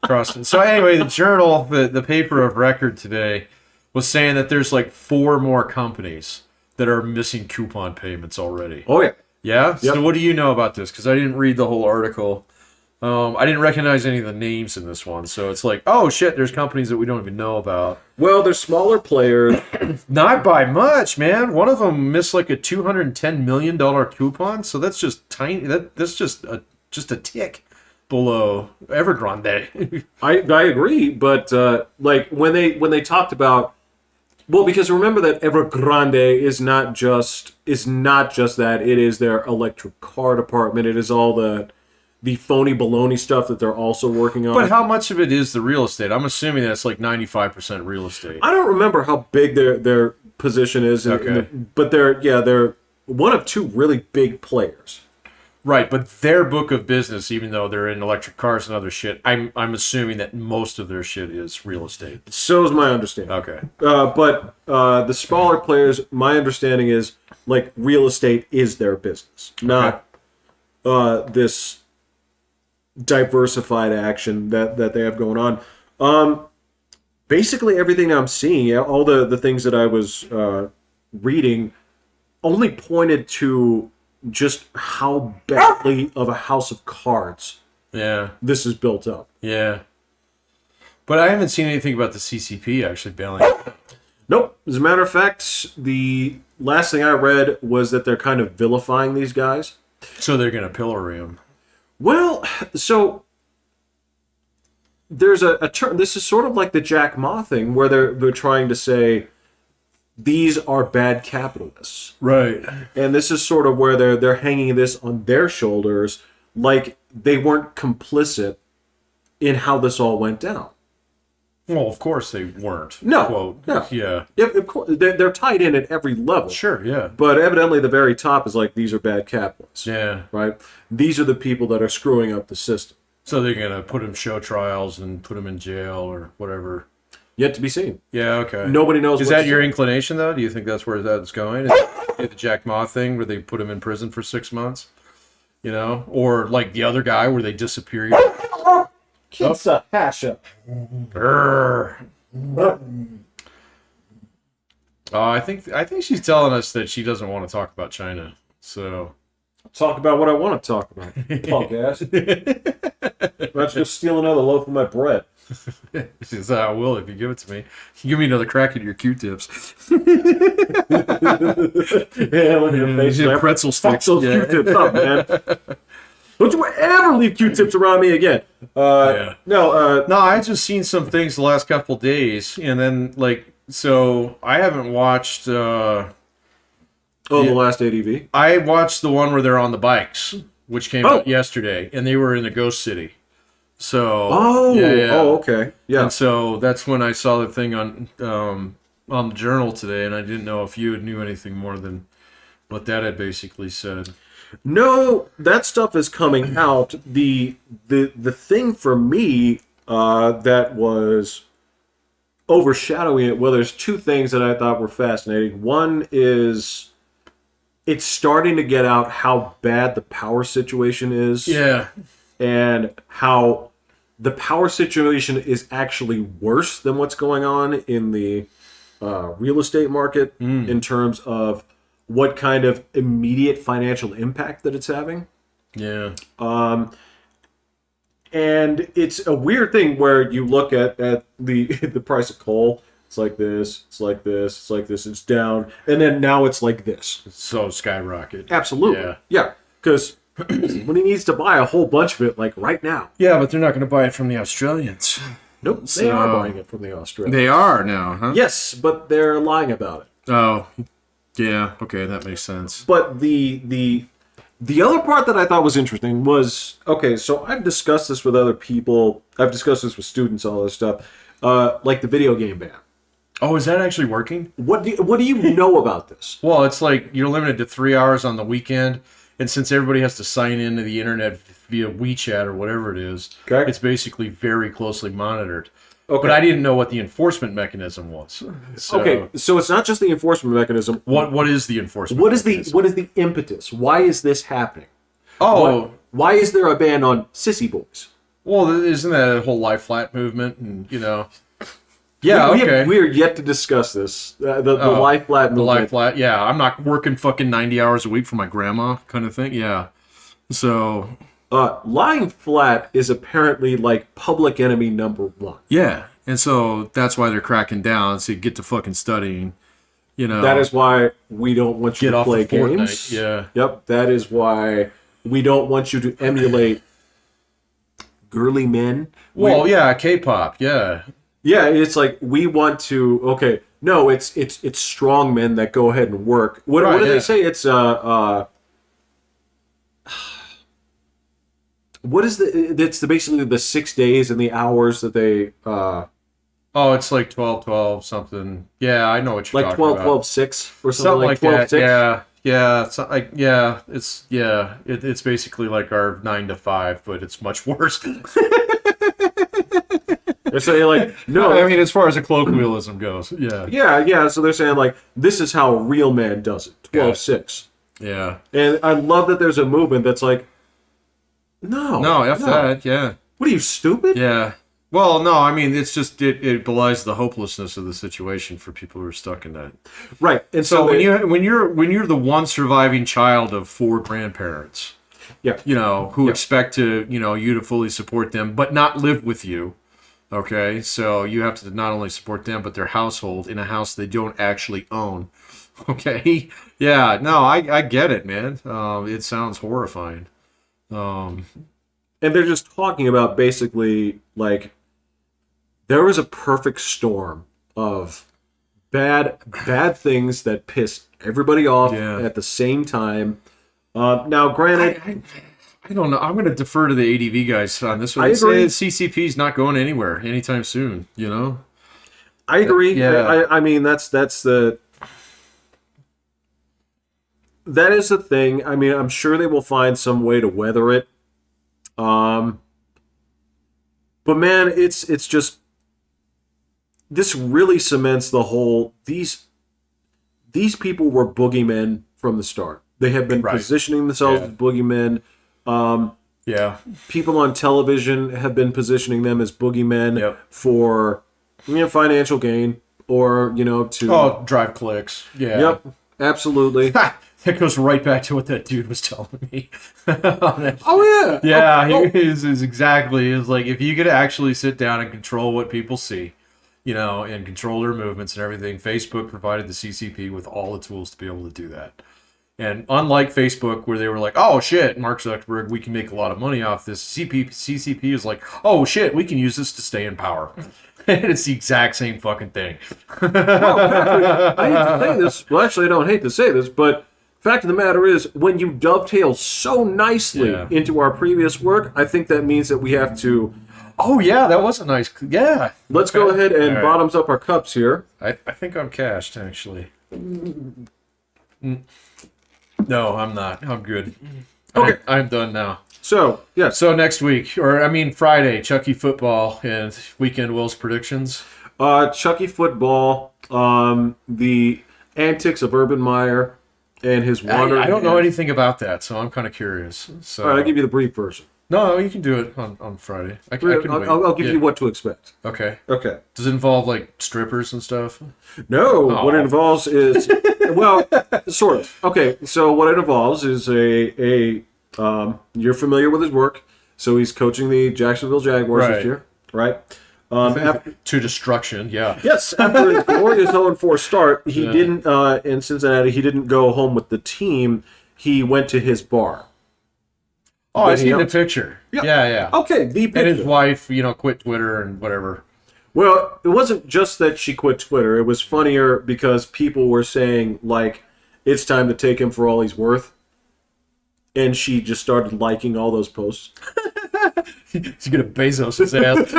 Cross. So anyway, the journal, the paper of record today, was saying that there's like 4 more companies that are missing coupon payments already. Oh, yeah. Yeah. Yep. So what do you know about this? Because I didn't read the whole article. I didn't recognize any of the names in this one, so it's like, oh shit, there's companies that we don't even know about. Well, they're smaller players. Not by much, man. One of them missed like a $210 million coupon, so that's just tiny. That's just a tick below Evergrande. I agree, but like when they talked about, well, because remember that Evergrande is not just that. It is their electric car department. It is all the phony baloney stuff that they're also working on. But how much of it is the real estate? I'm assuming that's like 95% real estate. I don't remember how big their position is. Okay. But they're one of 2 really big players. Right, but their book of business, even though they're in electric cars and other shit, I'm assuming that most of their shit is real estate. So is my understanding. Okay. But the smaller players, my understanding is like real estate is their business, not this diversified action that they have going on. Basically, everything I'm seeing, all the things that I was reading, only pointed to just how badly of a house of cards Yeah. this is built up. Yeah. But I haven't seen anything about the CCP actually bailing. Nope. As a matter of fact, the last thing I read was that they're kind of vilifying these guys. So they're going to pillory them. Well, so there's a term. This is sort of like the Jack Ma thing, where they're trying to say these are bad capitalists, Right. and this is sort of where they're hanging this on their shoulders, like they weren't complicit in how this all went down. Well, of course they weren't. No. Quote. No. Yeah. Yep, of course, they're tied in at every level. Sure, yeah. But evidently, the very top is like these are bad capitalists. Yeah. Right. These are the people that are screwing up the system. So they're going to put him show trials and put him in jail or whatever. Yet to be seen. Yeah, okay. Nobody knows. Is what that to your say. inclination, though? Do you think that's where that's going? Is it the Jack Ma thing where they put him in prison for 6 months? You know, or like the other guy where they disappear. Pizza hasha. I think she's telling us that she doesn't want to talk about China. So Talk about what I want to talk about. Punk ass. Let's just steal another loaf of my bread. she says, "I will if you give it to me. You give me another crack at your Q-tips." Yeah, look at your face. Yeah, pretzel sticks. Fuck those Q-tips up, man. Don't you ever leave Q-tips around me again. Yeah. No, I just seen some things the last couple days, and then so I haven't watched. the last ADV. I watched the one where they're on the bikes, which came out yesterday, and they were in a ghost city. So okay, yeah. And so that's when I saw the thing on the journal today, and I didn't know if you knew anything more than what that had basically said. No, that stuff is coming out. The thing for me that was overshadowing it. Well, there's two things that I thought were fascinating. One is it's starting to get out how bad the power situation is. Yeah. And how the power situation is actually worse than what's going on in the real estate market in terms of what kind of immediate financial impact that it's having. Yeah. And it's a weird thing where you look at the price of coal. It's like this, it's like this, it's like this, it's down. And then now it's like this. It's so skyrocket. Absolutely. Yeah. Because when he needs to buy a whole bunch of it, like right now. Yeah, but they're not going to buy it from the Australians. Nope, they are buying it from the Australians. They are now, huh? Yes, but they're lying about it. Oh, yeah. Okay, that makes sense. But the other part that I thought was interesting was, okay, so I've discussed this with other people. I've discussed this with students, all this stuff, like the video game ban. Oh, is that actually working? What do you know about this? Well, it's like you're limited to 3 hours on the weekend, and since everybody has to sign into the internet via WeChat or whatever it is, Okay. it's basically very closely monitored. Okay. But I didn't know what the enforcement mechanism was. So, Okay, so it's not just the enforcement mechanism. What is the enforcement What is mechanism? the impetus? Why is this happening? Oh, Why is there a ban on sissy boys? well, isn't that a whole lie flat movement? And, yeah, okay. We are yet to discuss this. The lie flat movement. The lie flat, yeah. I'm not working fucking 90 hours a week for my grandma kind of thing, yeah. So... lying flat is apparently like public enemy number one. yeah, and so that's why they're cracking down, so you get to fucking studying, That is why we don't want you Get to off play of Fortnite, games. yeah. Yep, that is why we don't want you to emulate girly men. Well, yeah, K-pop, yeah. Yeah, it's like we want to. Okay, no, it's strong men that go ahead and work. What do they say? It's what is it's basically the 6 days and the hours that they Oh, it's like 12-12 something. Yeah, I know what you're like talking 12-12-6 or something like 12-6. that. Yeah, it's like it's basically like our 9 to 5, but it's much worse. They're saying like no. I mean, as far as the colloquialism goes, yeah. Yeah. So they're saying like this is how a real man does it. 12-6. Yeah. And I love that there's a movement that's like, no, F that, yeah. What are you, stupid? Yeah. Well, no, I mean, it's just it belies the hopelessness of the situation for people who are stuck in that. Right. And So when you're the one surviving child of 4 grandparents, yeah, who expect to you to fully support them, but not live with you. Okay, so you have to not only support them but their household in a house they don't actually own. Okay, yeah, no, I get it, man. It sounds horrifying. And they're just talking about basically like there was a perfect storm of bad things that pissed everybody off at the same time. Now, granted, I don't know. I'm going to defer to the ADV guys on this one. I agree. CCP's not going anywhere anytime soon. I agree. Yeah. I mean that is the thing. I mean, I'm sure they will find some way to weather it. But man, it's just this really cements the whole these people were boogeymen from the start. They have been positioning themselves as boogeymen Yeah. People on television have been positioning them as boogeymen Yep. for financial gain or to drive clicks. Yeah. Yep, absolutely. That goes right back to what that dude was telling me. Oh yeah. Yeah, Oh, he is exactly. It's like if you could actually sit down and control what people see, and control their movements and everything, Facebook provided the CCP with all the tools to be able to do that. And unlike Facebook, where they were like, oh shit, Mark Zuckerberg, we can make a lot of money off this, CCP is like, oh shit, we can use this to stay in power. And it's the exact same fucking thing. Patrick, I hate to say this. Well, actually, I don't hate to say this, but fact of the matter is, when you dovetail so nicely into our previous work, I think that means that we have to. Oh yeah, that was a nice. Yeah. Let's go ahead and bottoms up our cups here. I think I'm cashed, actually. No, I'm not. I'm good. Okay. I'm done now. So, yes. So next week, Friday, Chucky football and Weekend Will's predictions. Chucky football, the antics of Urban Meyer and his water. I don't know anything about that, so I'm kind of curious. So All right, I'll give you the brief version. No, you can do it on Friday. I can wait. I'll give you what to expect. Okay. Okay. Does it involve, like, strippers and stuff? No, what it involves is, well, sort of. Okay, so what it involves is you're familiar with his work, so he's coaching the Jacksonville Jaguars this year, right? To destruction, yeah. Yes, after his glorious 0-4 start, he didn't, in Cincinnati, he didn't go home with the team, he went to his bar. Oh, I seen the picture. Yeah. Okay, the picture. And his wife, quit Twitter and whatever. Well, it wasn't just that she quit Twitter. It was funnier because people were saying, like, it's time to take him for all he's worth. And she just started liking all those posts. She's going to Bezos his ass.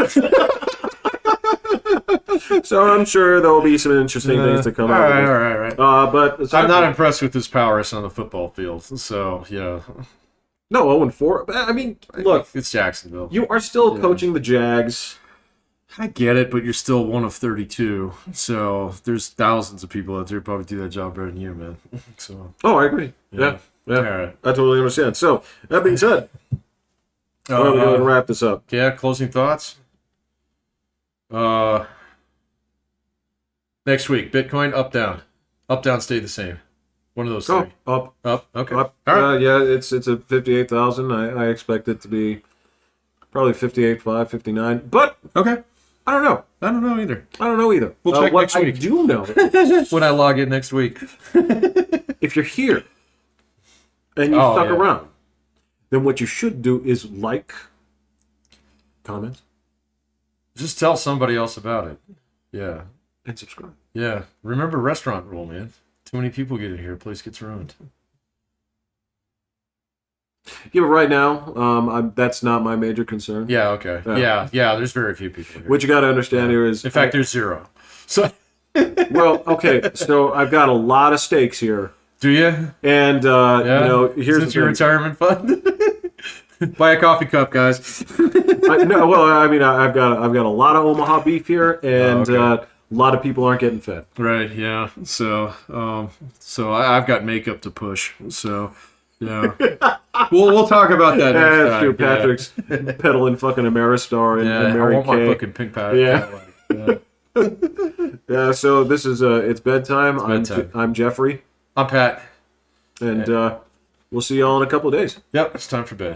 So I'm sure there'll be some interesting things to come out of it. All right. But I'm not impressed with his prowess on the football field. So, yeah. No, 0-4. I mean, look. It's Jacksonville. You are still coaching the Jags. I get it, but you're still one of 32. So there's thousands of people out there who probably do that job better than you, man. So. Oh, I agree. Yeah. All right. I totally understand. So, that being said, we're going to wrap this up. Yeah, closing thoughts. Next week, Bitcoin up, down. Up, down, stay the same. One of those three. Up. Okay. Up. All right. Yeah, it's at 58,000. I expect it to be probably 58.5, 59. But okay. I don't know. I don't know either. We'll check next week. What I do know when I log in next week. If you're here and you stuck around, then what you should do is like, comment, just tell somebody else about it. Yeah. And subscribe. Yeah. Remember restaurant rule, man. Too many people get in here, place gets ruined. Yeah, but right now, that's not my major concern. Yeah, okay. Yeah, there's very few people here. What you got to understand here is... In fact, there's zero. So, well, okay, so I've got a lot of stakes here. Do you? And, here's Since your retirement fund? Buy a coffee cup, guys. I've got a lot of Omaha beef here, and a lot of people aren't getting fed. Right, yeah. So I've got makeup to push, so... Yeah, we'll talk about that next time. True. Patrick's peddling fucking Ameristar and Mary I want Kay. my fucking pink powder. Yeah. So this is it's bedtime. Bedtime. I'm Jeffrey. I'm Pat. And we'll see y'all in a couple of days. Yep, it's time for bed.